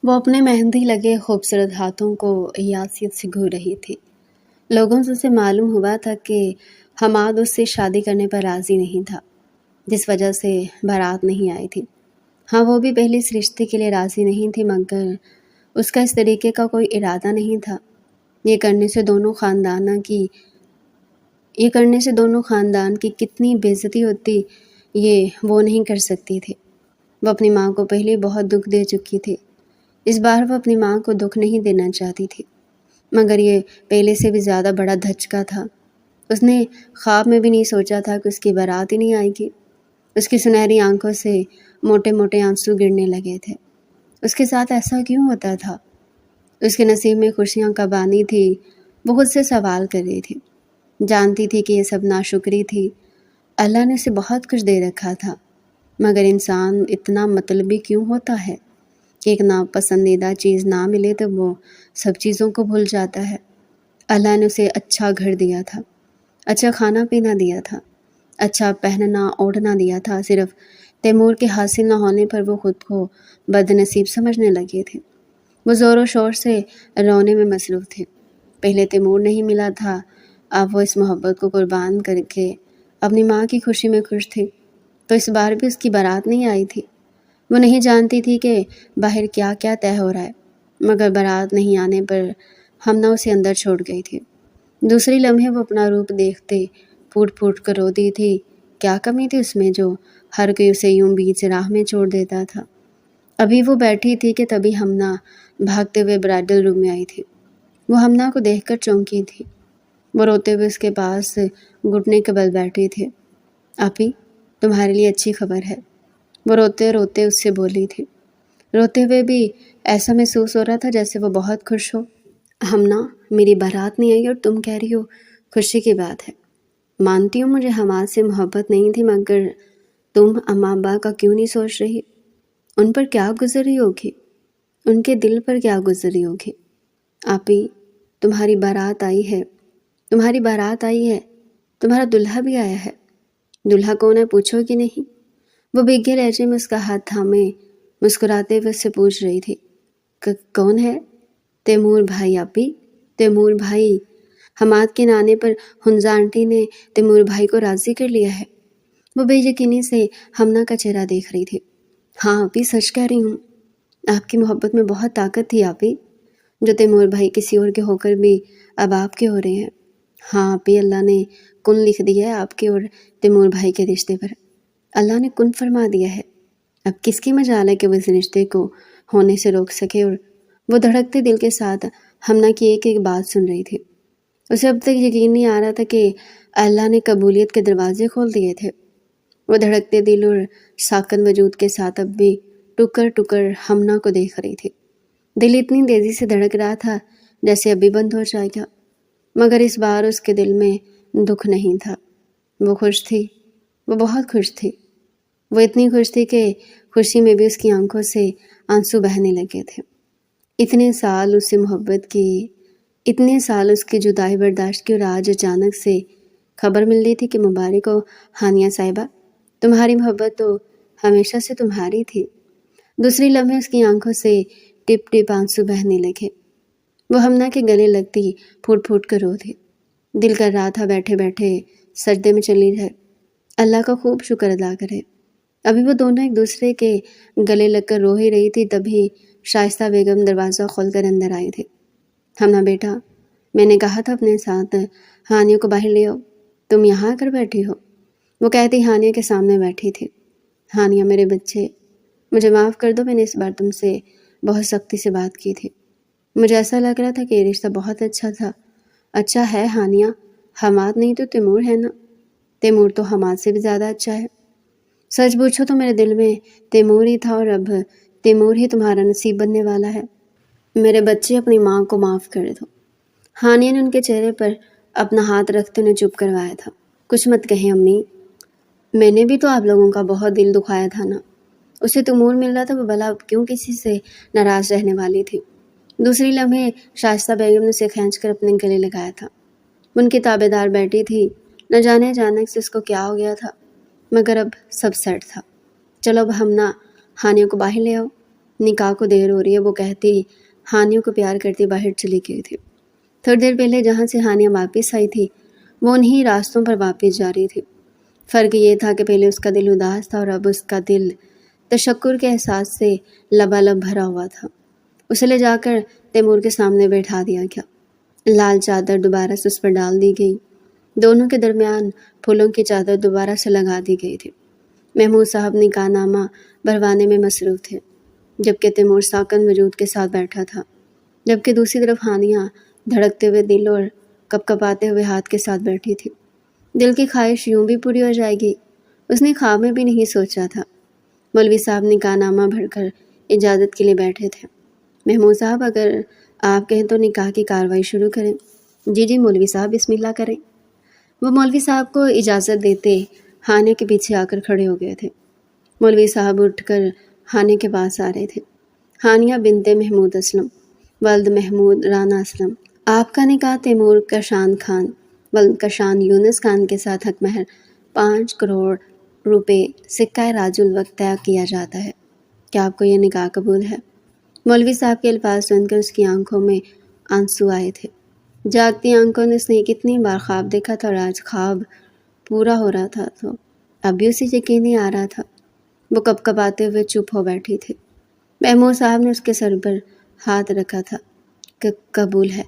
وہ اپنے مہندی لگے خوبصورت ہاتھوں کو یاسیت سے گھو رہی تھی۔ لوگوں سے اسے معلوم ہوا تھا کہ حماد اس سے شادی کرنے پر راضی نہیں تھا، جس وجہ سے بارات نہیں آئی تھی۔ ہاں، وہ بھی پہلے اس رشتے کے لیے راضی نہیں تھی، مگر اس کا اس طریقے کا کوئی ارادہ نہیں تھا۔ یہ کرنے سے دونوں خاندان کی کتنی بے عزتی ہوتی، یہ وہ نہیں کر سکتی تھی۔ وہ اپنی ماں کو پہلے بہت دکھ دے چکی تھی۔ اس بار وہ اپنی ماں کو دکھ نہیں دینا چاہتی تھی، مگر یہ پہلے سے بھی زیادہ بڑا دھچکا تھا۔ اس نے خواب میں بھی نہیں سوچا تھا کہ اس کی بارات ہی نہیں آئے گی۔ اس کی سنہری آنکھوں سے موٹے موٹے آنسو گرنے لگے تھے۔ اس کے ساتھ ایسا کیوں ہوتا تھا؟ اس کے نصیب میں خوشیاں کب آنی تھی؟ وہ خود سے سوال کر رہی تھی۔ جانتی تھی کہ یہ سب ناشکری تھی۔ اللہ نے اسے بہت کچھ دے رکھا تھا، مگر انسان اتنا مطلبی کیوں ہوتا ہے کہ ایک ناپسندیدہ چیز نہ ملے تو وہ سب چیزوں کو بھول جاتا ہے۔ اللہ نے اسے اچھا گھر دیا تھا، اچھا کھانا پینا دیا تھا، اچھا پہننا اوڑھنا دیا تھا۔ صرف تیمور کے حاصل نہ ہونے پر وہ خود کو بد نصیب سمجھنے لگے تھے۔ وہ زور و شور سے رونے میں مصروف تھے۔ پہلے تیمور نہیں ملا تھا، اب وہ اس محبت کو قربان کر کے اپنی ماں کی خوشی میں خوش تھی، تو اس بار بھی اس کی بارات نہیں آئی تھی۔ وہ نہیں جانتی تھی کہ باہر کیا کیا طے ہو رہا ہے، مگر بارات نہیں آنے پر ہمنا اسے اندر چھوڑ گئی تھی۔ دوسری لمحے وہ اپنا روپ دیکھتے پھوٹ پھوٹ کر روتی تھی۔ کیا کمی تھی اس میں جو ہر کوئی اسے یوں بیچ راہ میں چھوڑ دیتا تھا؟ ابھی وہ بیٹھی تھی کہ تبھی ہمنا بھاگتے ہوئے برائڈل روم میں آئی تھی۔ وہ ہمنا کو دیکھ کر چونکی تھی۔ وہ روتے ہوئے اس کے پاس گھٹنے کے بل بیٹھی تھی۔ آپی، تمہارے لیے اچھی خبر ہے، وہ روتے روتے اس سے بولی تھی۔ روتے ہوئے بھی ایسا محسوس ہو رہا تھا جیسے وہ بہت خوش ہو۔ ہمنا، میری بارات نہیں آئی اور تم کہہ رہی ہو خوشی کی بات ہے۔ مانتی ہوں مجھے حماد سے محبت نہیں تھی، مگر تم اماں ابا کا کیوں نہیں سوچ رہی؟ ان پر کیا گزر رہی ہوگی؟ ان کے دل پر کیا گزر رہی ہوگی؟ آپی، تمہاری بارات آئی ہے، تمہارا دلہا بھی آیا ہے۔ دلہا کون ہے پوچھو گی نہیں؟ وہ بھیگے لہجے میں اس کا ہاتھ تھامے مسکراتے ہوئے اس سے پوچھ رہی تھی۔ کون ہے؟ تیمور بھائی آپی، تیمور بھائی۔ حماد کے نانے پر ہنزا آنٹی نے تیمور بھائی کو راضی کر لیا ہے۔ وہ بے یقینی سے ہمنا کا چہرہ دیکھ رہی تھی۔ ہاں آپی، سچ کہہ رہی ہوں، آپ کی محبت میں بہت طاقت تھی آپی، جو تیمور بھائی کسی اور کے ہو کر بھی اب آپ کے ہو رہے ہیں۔ ہاں آپی، اللہ نے کن لکھ دیا ہے آپ کے اور تیمور بھائی کے رشتے پر، اللہ نے کن فرما دیا ہے۔ اب کس کی مجال ہے کہ وہ اس رشتے کو ہونے سے روک سکے؟ اور وہ دھڑکتے دل کے ساتھ ہمنا کی ایک ایک بات سن رہی تھی۔ اسے اب تک یقین نہیں آ رہا تھا کہ اللہ نے قبولیت کے دروازے کھول دیے تھے۔ وہ دھڑکتے دل اور ساکن وجود کے ساتھ اب بھی ٹکر ٹکر ہمنا کو دیکھ رہی تھی۔ دل اتنی تیزی سے دھڑک رہا تھا جیسے ابھی بند ہو جائے گا، مگر اس بار اس کے دل میں دکھ نہیں تھا۔ وہ خوش تھی، وہ بہت خوش تھی۔ وہ اتنی خوش تھی کہ خوشی میں بھی اس کی آنکھوں سے آنسو بہنے لگے تھے۔ اتنے سال اس سے محبت کی، اتنے سال اس کی جدائی برداشت کی، اور آج اچانک سے خبر مل رہی تھی کہ مبارک ہو ہانیہ صاحبہ، تمہاری محبت تو ہمیشہ سے تمہاری تھی۔ دوسری لمحے اس کی آنکھوں سے ٹپ ٹپ آنسو بہنے لگے۔ وہ ہمنا کے گلے لگتی پھوٹ پھوٹ کر رو تھی۔ دل کر رہا تھا بیٹھے بیٹھے سجدے میں چلی جائے، اللہ کا خوب شکر ادا کرے۔ ابھی وہ دونوں ایک دوسرے کے گلے لگ کر رو ہی رہی تھی، تبھی شائستہ بیگم دروازہ کھول کر اندر آئی تھی۔ ہمنا بیٹا، میں نے کہا تھا اپنے ساتھ ہانیہ کو باہر لے آؤ، تم یہاں آ کر بیٹھی ہو؟ وہ کہتی ہانیہ کے سامنے بیٹھی تھی۔ ہانیہ میرے بچے، مجھے معاف کر دو، میں نے اس بار تم سے بہت سختی سے بات کی تھی۔ مجھے ایسا لگ رہا تھا کہ یہ رشتہ بہت اچھا تھا۔ اچھا ہے ہانیہ، حماد نہیں تو تیمور ہے نا؟ تیمور تو حماد سے بھی زیادہ اچھا ہے۔ سچ پوچھو تو میرے دل میں تیمور ہی تھا، اور اب تیمور ہی تمہارا نصیب بننے والا ہے۔ میرے بچے، اپنی ماں کو معاف کر دو۔ ہانیہ نے ان کے چہرے پر اپنا ہاتھ رکھتے انہیں چپ کروایا تھا۔ کچھ مت کہیں امی، میں نے بھی تو آپ لوگوں کا بہت دل دکھایا تھا نا۔ اسے تیمور مل رہا تھا، وہ بھلا کیوں کسی سے ناراض رہنے والی تھی؟ دوسری لمحے شائستہ بیگم نے اسے کھینچ کر اپنے گلے لگایا تھا۔ ان کی تابع دار بیٹھی تھی، نہ جانے اچانک سے اس کو کیا ہو گیا تھا، مگر اب سب سیٹ تھا۔ چلو اب ہمنا ہانیہ کو باہر لے آؤ، نکاح کو دیر ہو رہی ہے، وہ کہتی ہانیہ کو پیار کرتی باہر چلی گئی تھی۔ تھوڑی دیر پہلے جہاں سے ہانیہ واپس آئی تھی وہ انہی راستوں پر واپس جا رہی تھی۔ فرق یہ تھا کہ پہلے اس کا دل اداس تھا اور اب اس کا دل تشکر کے احساس سے لبالب بھرا ہوا تھا۔ اسے لے جا کر تیمور کے سامنے بیٹھا دیا گیا۔ لال چادر دوبارہ سے اس پر ڈال دی گئی۔ دونوں کے درمیان پھولوں کی چادر دوبارہ سے لگا دی گئی تھی۔ محمود صاحب نکاح نامہ بھروانے میں مصروف تھے، جبکہ تیمور ساکن وجود کے ساتھ بیٹھا تھا، جبکہ دوسری طرف ہانیہ دھڑکتے ہوئے دل اور کپکپاتے ہوئے ہاتھ کے ساتھ بیٹھی تھی۔ دل کی خواہش یوں بھی پوری ہو جائے گی، اس نے خواب میں بھی نہیں سوچا تھا۔ مولوی صاحب نکاح نامہ بھر کر اجازت کے لیے بیٹھے تھے۔ محمود صاحب اگر آپ کہیں تو نکاح کی کارروائی شروع کریں۔ جی مولوی صاحب بسم اللہ کریں۔ وہ مولوی صاحب کو اجازت دیتے ہانیہ کے پیچھے آ کر کھڑے ہو گئے تھے۔ مولوی صاحب اٹھ کر ہانیہ کے پاس آ رہے تھے۔ ہانیہ بنت محمود اسلم ولد محمود رانا اسلم، آپ کا نکاح تیمور کشان خان ولد کشان یونس خان کے ساتھ حق مہر 5 کروڑ روپے سکہ راج الوقت طے کیا جاتا ہے۔ کیا آپ کو یہ نکاح قبول ہے؟ مولوی صاحب کے الفاظ سن کر اس کی آنکھوں میں آنسو آئے تھے۔ جاگتی آنکھوں نے اس نے کتنی بار خواب دیکھا تھا اور آج خواب پورا ہو رہا تھا تو اب بھی اسے یقین نہیں آ رہا تھا۔ وہ کپکپاتے ہوئے چپ ہو بیٹھی تھی۔ محمود صاحب نے اس کے سر پر ہاتھ رکھا تھا۔ قبول ہے،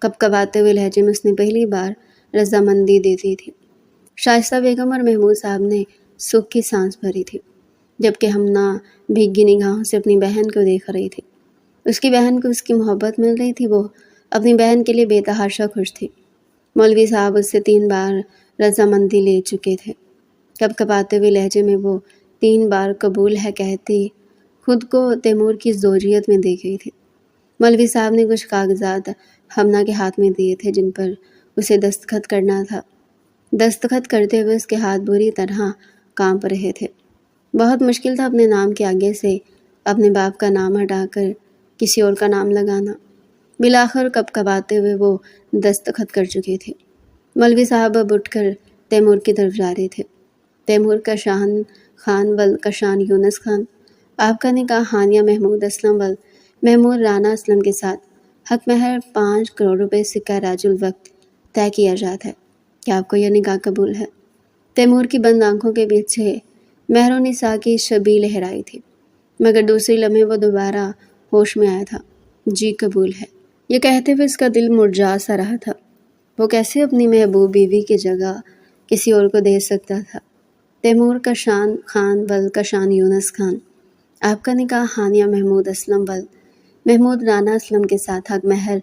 کپکپاتے ہوئے لہجے میں اس نے پہلی بار رضامندی دے دی تھی۔ شائستہ بیگم اور محمود صاحب نے سکھ کی سانس بھری تھی، جبکہ ہمنا بھیگی نگاہوں سے اپنی بہن کو دیکھ رہی تھی۔ اس کی بہن کو اس کی محبت مل رہی تھی، وہ اپنی بہن کے لیے بے تحاشا خوش تھی۔ مولوی صاحب اس سے 3 بار رضامندی لے چکے تھے۔ کپکپاتے ہوئے لہجے میں وہ 3 بار قبول ہے کہتی خود کو تیمور کی زوجیت میں دیکھ گئی تھی۔ مولوی صاحب نے کچھ کاغذات ہمنا کے ہاتھ میں دیے تھے جن پر اسے دستخط کرنا تھا۔ دستخط کرتے ہوئے اس کے ہاتھ بری طرح کانپ رہے تھے۔ بہت مشکل تھا اپنے نام کے آگے سے اپنے باپ کا نام ہٹا کر کسی اور کا نام لگانا۔ بالآخر کپکپاتے ہوئے وہ دستخط کر چکے تھے۔ مولوی صاحب اب اٹھ کر تیمور کی طرف جا رہے تھے۔ تیمور کشان خان ولد کشان یونس خان، آپ کا نکاح ہانیہ محمود اسلم ولد محمود رانا اسلم کے ساتھ حق مہر 5 کروڑ روپے سکہ راج الوقت طے کیا جاتا ہے۔ کیا آپ کو یہ نکاح قبول ہے؟ تیمور کی بند آنکھوں کے پیچھے مہر و نساء کی شبیہ لہرائی تھی، مگر دوسری لمحے وہ دوبارہ ہوش میں آیا تھا۔ جی قبول ہے، یہ کہتے ہوئے اس کا دل مرجھا سا رہا تھا۔ وہ کیسے اپنی محبوب بیوی کی جگہ کسی اور کو دے سکتا تھا؟ تیمور کشان خان ولد کشان یونس خان، آپ کا نکاح ہانیہ محمود اسلم ولد محمود رانا اسلم کے ساتھ حق مہر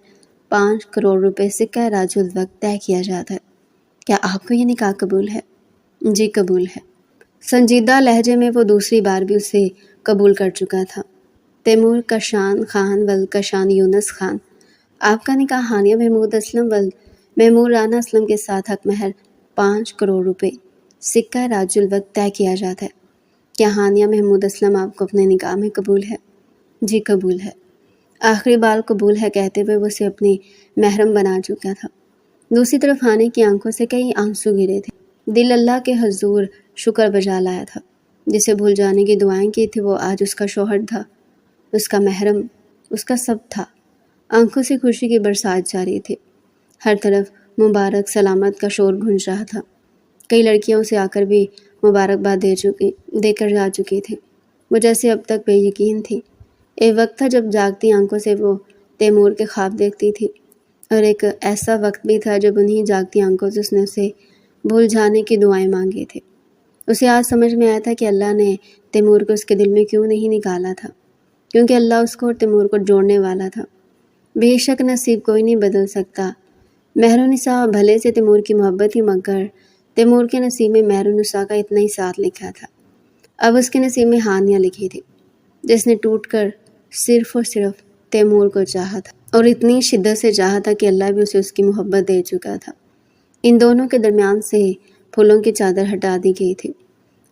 5 کروڑ روپے سکہ راج الوقت طے کیا جاتا ہے۔ کیا آپ کو یہ نکاح قبول ہے؟ جی قبول ہے۔ سنجیدہ لہجے میں وہ دوسری بار بھی اسے قبول کر چکا تھا۔ تیمور کشان خان ولد کشان یونس خان، آپ کا نکاح ہانیہ محمود اسلم ولد محمود رانا اسلم کے ساتھ حق مہر 5 کروڑ روپے سکہ راج الوقت طے کیا جاتا ہے۔ کیا ہانیہ محمود اسلم آپ کو اپنے نکاح میں قبول ہے؟ جی قبول ہے۔ آخری بار قبول ہے کہتے ہوئے وہ اسے اپنی محرم بنا چکا تھا۔ دوسری طرف ہانیہ کی آنکھوں سے کئی آنسو گرے تھے۔ دل اللہ کے حضور شکر بجا لایا تھا۔ جسے بھول جانے کی دعائیں کی تھی وہ آج اس کا شوہر تھا، اس کا محرم، اس کا سب تھا۔ آنکھوں سے خوشی کی برسات جاری تھی۔ ہر طرف مبارک سلامت کا شور گونج رہا تھا۔ کئی لڑکیاں اسے آ کر بھی مبارکباد دے کر جا چکی تھی۔ وہ جیسے اب تک بے یقین تھی۔ ایک وقت تھا جب جاگتی آنکھوں سے وہ تیمور کے خواب دیکھتی تھی، اور ایک ایسا وقت بھی تھا جب انہی جاگتی آنکھوں سے اس نے اسے بھول جانے کی دعائیں مانگی تھی۔ اسے آج سمجھ میں آیا تھا کہ اللہ نے تیمور کو اس کے دل میں کیوں نہیں نکالا تھا، کیونکہ اللہ اس کو اور تیمور کو جوڑنے والا تھا۔ بے شک نصیب کوئی نہیں بدل سکتا۔ مہر و نساء بھلے سے تیمور کی محبت ہی، مگر تیمور کے نصیب میں مہر و نساء کا اتنا ہی ساتھ لکھا تھا۔ اب اس کے نصیب میں ہانیہ لکھی تھی، جس نے ٹوٹ کر صرف اور صرف تیمور کو چاہا تھا، اور اتنی شدت سے چاہا تھا کہ اللہ بھی اسے اس کی محبت دے چکا تھا۔ ان دونوں کے درمیان سے پھولوں کی چادر ہٹا دی گئی تھی۔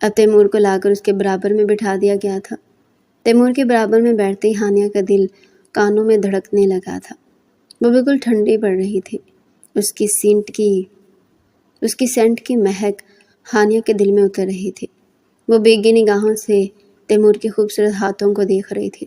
اب تیمور کو لا کر اس کے برابر میں بٹھا دیا گیا تھا۔ تیمور کے برابر میں بیٹھتے ہی ہانیہ کا دل کانوں میں دھڑکنے لگا تھا۔ وہ بالکل ٹھنڈی پڑ رہی تھی۔ اس کی سینٹ کی مہک ہانیہ کے دل میں اتر رہی تھی۔ وہ بھیگی نگاہوں سے تیمور کے خوبصورت ہاتھوں کو دیکھ رہی تھی۔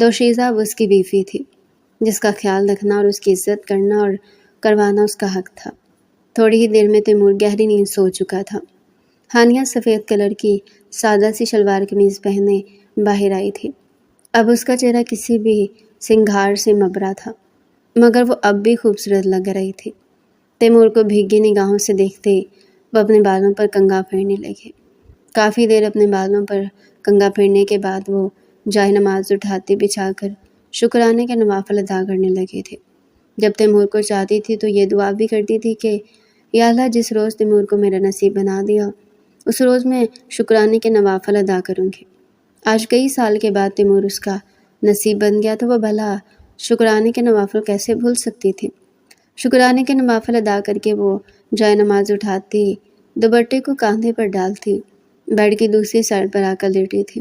دوشیزہ وہ اس کی بیوی تھی، جس کا خیال رکھنا اور اس کی عزت کرنا اور کروانا اس کا حق تھا۔ تھوڑی ہی دیر میں تیمور گہری نیند سو چکا تھا۔ ہانیہ سفید کلر کی سادہ سی شلوار قمیض پہنے باہر آئی تھی۔ اب اس کا چہرہ کسی بھی سنگھار سے مبرا تھا، مگر وہ اب بھی خوبصورت لگ رہی تھی۔ تیمور کو بھیگی نگاہوں سے دیکھتے وہ اپنے بالوں پر کنگھا پھیرنے لگے۔ کافی دیر اپنے بالوں پر کنگھا پھیرنے کے بعد وہ جائے نماز اٹھاتے بچھا کر شکرانے کے نوافل ادا کرنے لگے تھے۔ جب تیمور کو چاہتی تھی تو یہ دعا بھی کرتی تھی کہ یا اللہ، جس روز تیمور کو میرا نصیب بنا دیا اس روز میں شکرانے کے نوافل ادا کروں گی۔ آج کئی سال کے بعد تیمور اس کا نصیب بن گیا تو وہ بھلا شکرانے کے نوافل کیسے بھول سکتی تھی۔ شکرانے کے نوافل ادا کر کے وہ جائے نماز اٹھاتی، دوپٹے کو کاندھے پر ڈالتی، بیڈ کی دوسری سائڈ پر آ کر لیٹی تھی۔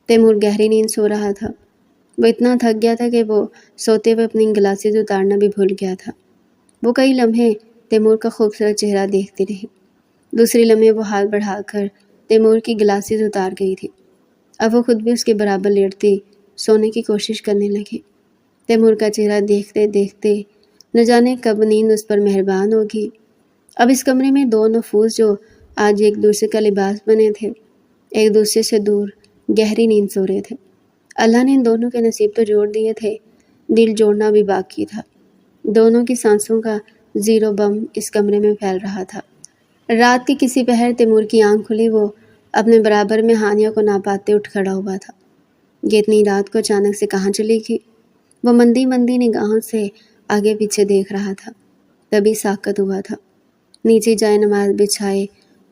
تیمور گہری نیند سو رہا تھا۔ وہ اتنا تھک گیا تھا کہ وہ سوتے ہوئے اپنی گلاسز اتارنا بھی بھول گیا تھا۔ وہ کئی لمحے تیمور کا خوبصورت چہرہ دیکھتی رہی۔ دوسری لمحے وہ ہاتھ بڑھا کر تیمور کی گلاسز اتار گئی تھی۔ اب وہ خود بھی اس کے برابر لیٹتی سونے کی کوشش کرنے لگی۔ تیمور کا چہرہ دیکھتے دیکھتے نہ جانے کب نیند اس پر مہربان ہوگی۔ اب اس کمرے میں دو نفوس جو آج ایک دوسرے کا لباس بنے تھے، ایک دوسرے سے دور گہری نیند سو رہے تھے۔ اللہ نے ان دونوں کے نصیب تو جوڑ دیے تھے، دل جوڑنا بھی باقی تھا۔ دونوں کی سانسوں کا زیرو بم اس کمرے میں پھیل رہا تھا۔ رات کے کسی پہر تیمور کی آنکھ کھلی، وہ اپنے برابر میں ہانیہ کو نہ پاتے اٹھ کھڑا ہوا تھا۔ یہ اتنی رات کو اچانک سے کہاں چلی گئی؟ وہ مندی مندی نگاہوں سے آگے پیچھے دیکھ رہا تھا، تبھی ساکت ہوا تھا۔ نیچے جائے نماز بچھائے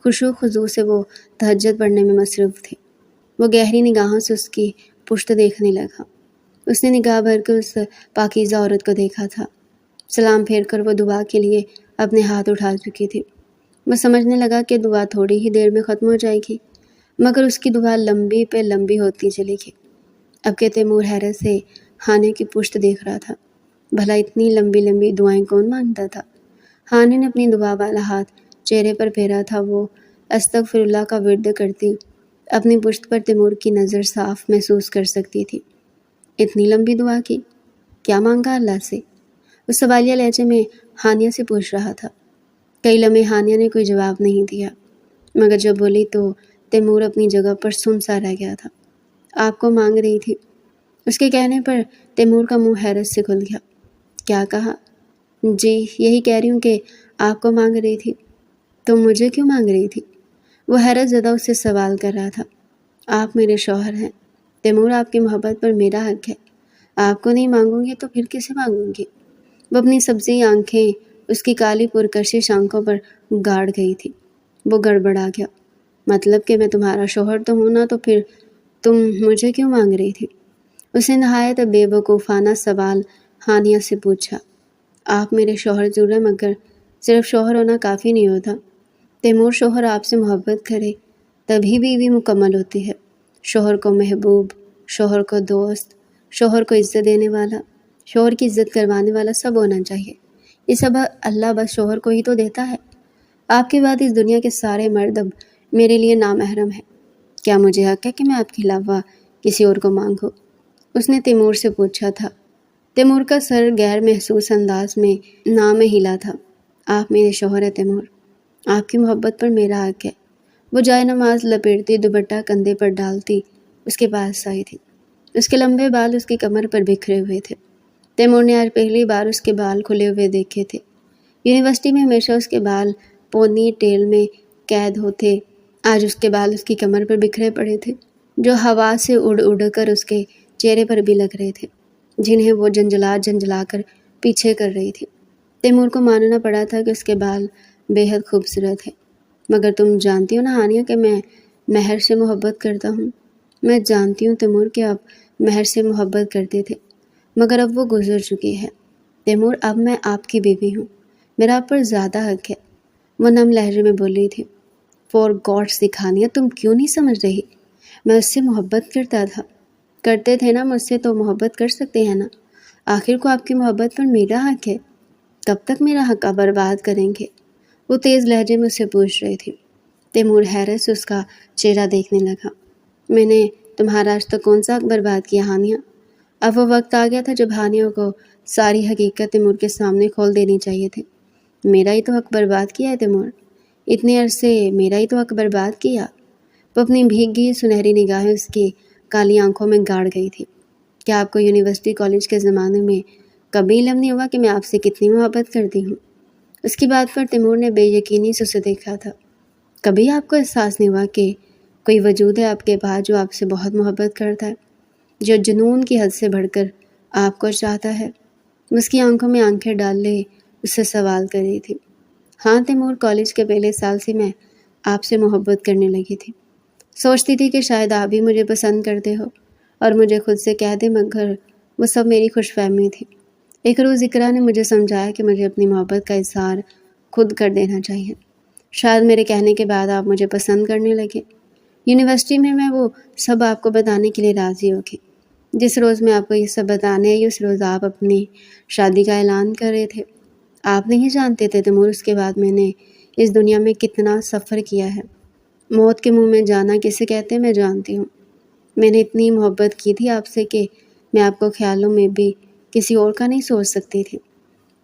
خشوع خضوع سے وہ تہجد پڑھنے میں مصروف تھے۔ وہ گہری نگاہوں سے اس کی پشت دیکھنے لگا۔ اس نے نگاہ بھر کے اس پاکیزہ عورت کو دیکھا تھا۔ سلام پھیر کر وہ دعا کے لیے اپنے ہاتھ اٹھا چکی تھی۔ وہ سمجھنے لگا کہ دعا تھوڑی ہی دیر میں ختم ہو جائے گی، مگر اس کی دعا لمبی پہ لمبی ہوتی چلی گئی۔ اب کہ تیمور حیرت سے ہانیہ کی پشت دیکھ رہا تھا۔ بھلا اتنی لمبی لمبی دعائیں کون مانگتا تھا؟ ہانیہ نے اپنی دعا والا ہاتھ چہرے پر پھیرا تھا۔ وہ استغفر اللہ کا ورد کرتی اپنی پشت پر تیمور کی نظر صاف محسوس کر سکتی تھی۔ اتنی لمبی دعا کی؟ کیا مانگا اللہ سے؟ وہ سوالیہ لہجے میں ہانیہ سے پوچھ رہا تھا۔ کئی لمحے ہانیہ نے کوئی جواب نہیں دیا، مگر جب بولی تو تیمور اپنی جگہ پر سن سا رہ گیا تھا۔ آپ کو مانگ رہی تھی؟ اس کے کہنے پر تیمور کا منہ حیرت سے کھل گیا۔ کیا کہا؟ جی یہی کہہ رہی ہوں کہ آپ کو مانگ رہی تھی۔ تم مجھے کیوں مانگ رہی تھی؟ وہ حیرت زدہ اس سے سوال کر رہا تھا۔ آپ میرے شوہر ہیں تیمور، آپ کی محبت پر میرا حق ہے۔ آپ کو نہیں مانگوں گی تو پھر کسے مانگوں گی؟ وہ اپنی سبزی آنکھیں اس کی کالی پرکشش آنکھوں پر گاڑ گئی تھی۔ وہ گڑبڑا گیا۔ مطلب کہ میں تمہارا شوہر تو ہوں نا، تو پھر تم مجھے کیوں مانگ رہی تھی؟ اس نے نہایت بے وقوفانہ سوال ہانیہ سے پوچھا۔ آپ میرے شوہر ضرور ہیں، مگر صرف شوہر ہونا کافی نہیں ہوتا تیمور۔ شوہر آپ سے محبت کرے تبھی بیوی مکمل ہوتی ہے۔ شوہر کو محبوب، شوہر کو دوست، شوہر کو عزت دینے والا، شوہر کی عزت کروانے والا سب ہونا چاہیے۔ یہ سب اللہ بس شوہر کو ہی تو دیتا ہے۔ آپ کے بعد اس دنیا کے سارے مرد اب میرے لیے نامحرم ہیں۔ کیا مجھے حق ہے کہ میں آپ کے علاوہ کسی اور کو مانگوں؟ اس نے تیمور سے پوچھا تھا۔ تیمور کا سر غیر محسوس انداز میں نام ہلا تھا۔ آپ میرے شوہر ہیں تیمور، آپ کی محبت پر میرا حق ہے۔ وہ جائے نماز لپیٹتی دوپٹہ کندھے پر ڈالتی اس کے پاس آئی تھی۔ اس کے لمبے بال اس کی کمر پر بکھرے ہوئے تھے۔ تیمور نے آج پہلی بار اس کے بال کھلے ہوئے دیکھے تھے۔ یونیورسٹی میں ہمیشہ اس کے بال پونی ٹیل میں قید ہوتے، آج اس کے بال اس کی کمر پر بکھرے پڑے تھے، جو ہوا سے اڑ اڑ کر اس کے چہرے پر بھی لگ رہے تھے، جنہیں وہ جھنجھلا کر پیچھے کر رہی تھی۔ تیمور کو ماننا پڑا تھا کہ اس کے بال بے حد خوبصورت ہیں۔ مگر تم جانتی ہو نا ہانیہ کہ میں مہر سے محبت کرتا ہوں۔ میں جانتی ہوں تیمور کہ آپ مہر سے محبت کرتے تھے، مگر اب وہ گزر چکی ہے۔ تیمور اب میں آپ کی بیوی ہوں، میرا آپ پر زیادہ حق ہے۔ وہ نم لہجے میں بول رہی تھی۔ فور گاڈ سکھانیہ، تم کیوں نہیں سمجھ رہی؟ میں اس سے محبت کرتا تھا۔ کرتے تھے نا مجھ سے تو محبت کر سکتے ہیں نا۔ آخر کو آپ کی محبت پر میرا حق ہے۔ کب تک میرا حق آپ برباد کریں گے؟ وہ تیز لہجے میں اسے پوچھ رہی تھی۔ تیمور حیرت سے اس کا چہرہ دیکھنے لگا۔ میں نے تمہارا آج تک کون سا حق برباد کیا ہانیہ؟ اب وہ وقت آ گیا تھا جب ہانیہ کو ساری حقیقت تیمور کے سامنے کھول دینی چاہیے تھی۔ میرا ہی تو حق برباد کیا ہے تیمور، اتنے عرصے میرا ہی تو حق برباد کیا۔ وہ اپنی بھیگی سنہری نگاہیں اس کی کالی آنکھوں میں گاڑ گئی تھی۔ کیا آپ کو یونیورسٹی کالج کے زمانے میں کبھی علم نہیں ہوا کہ میں آپ سے کتنی محبت کرتی ہوں؟ اس کی بات پر تیمور نے بے یقینی سے اسے دیکھا تھا۔ کبھی آپ کو احساس نہیں ہوا کہ کوئی وجود ہے آپ کے پاس جو آپ سے بہت محبت کرتا ہے، جو جنون کی حد سے بڑھ کر آپ کو چاہتا ہے؟ اس کی آنکھوں میں آنکھیں ڈالے اس سے سوال کر رہی تھی۔ ہاں تیمور، کالج کے پہلے سال سے میں آپ سے محبت کرنے لگی تھی۔ سوچتی تھی کہ شاید آپ بھی مجھے پسند کرتے ہو اور مجھے خود سے کہہ دے، مگر وہ سب میری خوش فہمی تھی۔ ایک روز اقرا نے مجھے سمجھایا کہ مجھے اپنی محبت کا اظہار خود کر دینا چاہیے۔ شاید میرے کہنے کے بعد آپ مجھے پسند کرنے لگے۔ یونیورسٹی میں وہ سب آپ کو بتانے کے لیے راضی ہو گئی۔ جس روز میں آپ کو یہ سب بتانے آئی اس روز آپ اپنی شادی کا اعلان کر رہے تھے۔ آپ نہیں جانتے تھے تیمور، اس کے بعد میں نے اس دنیا میں کتنا سفر کیا ہے۔ موت کے منہ میں جانا کسے کہتے ہیں میں جانتی ہوں۔ میں نے اتنی محبت کی تھی آپ سے کہ میں آپ کو خیالوں میں بھی کسی اور کا نہیں سوچ سکتی تھی،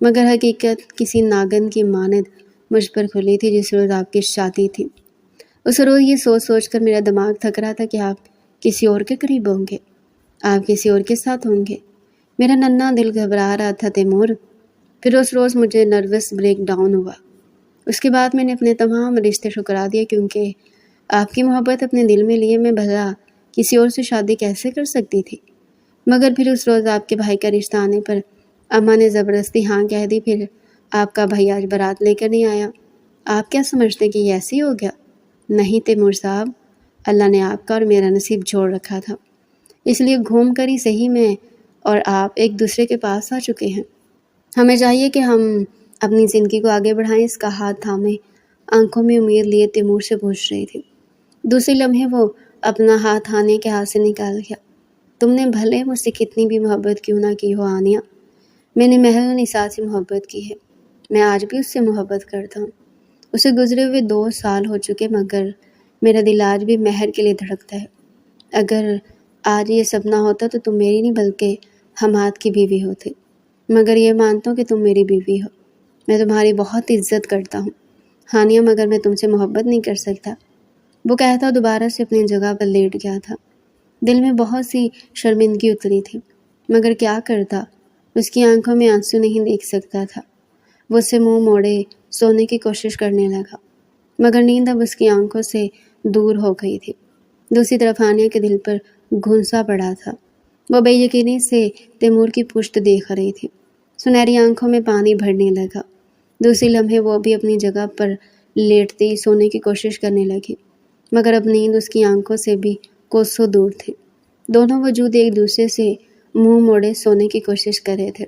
مگر حقیقت کسی ناگن کی مانند مجھ پر کھلی تھی جس روز آپ کی شادی تھی۔ اس روز یہ سوچ سوچ کر میرا دماغ تھک رہا تھا کہ آپ کسی اور کے قریب ہوں گے، آپ کسی اور کے ساتھ ہوں گے۔ میرا ننھا دل گھبرا رہا تھا تیمور۔ پھر اس روز مجھے نروس بریک ڈاؤن ہوا۔ اس کے بعد میں نے اپنے تمام رشتے ٹھکرا دیے، کیونکہ آپ کی محبت اپنے دل میں لیے میں بھلا کسی اور سے شادی کیسے کر سکتی تھی؟ مگر پھر اس روز آپ کے بھائی کا رشتہ آنے پر اماں نے زبردستی ہاں کہہ دی۔ پھر آپ کا بھائی آج بارات لے کر نہیں آیا۔ آپ کیا سمجھتے کہ یہ ایسے ہی ہو گیا؟ نہیں تیمور صاحب، اللہ نے آپ کا اور میرا نصیب جوڑ رکھا تھا، اس لیے گھوم کر ہی صحیح میں اور آپ ایک دوسرے کے پاس آ چکے ہیں۔ ہمیں چاہیے کہ ہم اپنی زندگی کو آگے بڑھائیں۔ اس کا ہاتھ تھامے آنکھوں میں امید لیے تیمور سے پوچھ رہی تھی۔ دوسرے لمحے وہ اپنا ہاتھ ہانیہ کے ہاتھ سے نکال گیا۔ تم نے بھلے مجھ سے کتنی بھی محبت کیوں نہ کی ہو ہانیہ، میں نے محض نثار سے محبت کی ہے۔ میں آج بھی اس سے محبت کرتا ہوں۔ اسے گزرے ہوئے 2 سال ہو چکے، مگر میرا دل آج بھی مہر کے لیے دھڑکتا ہے۔ اگر آج یہ سب نہ ہوتا تو تم میری نہیں بلکہ حماد کی بیوی ہوتی، مگر یہ مانتا ہوں کہ تم میری بیوی ہو۔ میں تمہاری بہت عزت کرتا ہوں ہانیہ، مگر میں تم سے محبت نہیں کر سکتا۔ وہ کہتا دوبارہ سے اپنی جگہ پر لیٹ گیا تھا۔ دل میں بہت سی شرمندگی اتری تھی، مگر کیا کرتا، اس کی آنکھوں میں آنسو نہیں دیکھ سکتا تھا۔ وہ اسے منہ موڑے سونے کی کوشش کرنے لگا، مگر نیند اب اس کی آنکھوں سے دور ہو گئی تھی۔ دوسری طرف ہانیہ کے دل پر گھونسا پڑا تھا۔ وہ بے یقینی سے تیمور کی پشت دیکھ رہی تھی۔ سنہری آنکھوں میں پانی بھرنے لگا۔ دوسری لمحے وہ بھی اپنی جگہ پر لیٹتی سونے کی کوشش کرنے لگی، مگر اب نیند اس کی آنکھوں سے بھی کوسوں دور تھی۔ دونوں وجود ایک دوسرے سے منہ موڑے سونے کی کوشش کر رہے تھے،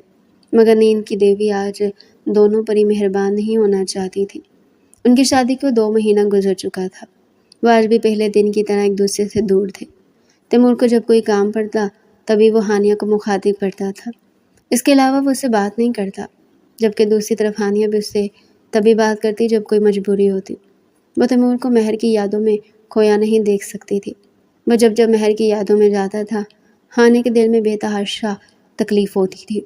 مگر نیند کی دیوی آج دونوں پر ہی مہربان نہیں ہونا چاہتی تھی۔ ان کی شادی کو 2 مہینہ گزر چکا تھا۔ وہ آج بھی پہلے دن کی طرح ایک دوسرے سے دور تھے۔ تیمور کو جب کوئی کام پڑتا تبھی وہ ہانیہ کو مخاطب کرتا تھا، اس کے علاوہ وہ اسے بات نہیں کرتا، جبکہ دوسری طرف ہانیہ بھی اس سے تبھی بات کرتی جب کوئی مجبوری ہوتی۔ وہ تیمور کو مہر کی یادوں میں کھویا نہیں دیکھ سکتی تھی۔ وہ جب مہر کی یادوں میں جاتا تھا، ہانیہ کے دل میں بے تحاشا تکلیف ہوتی تھی۔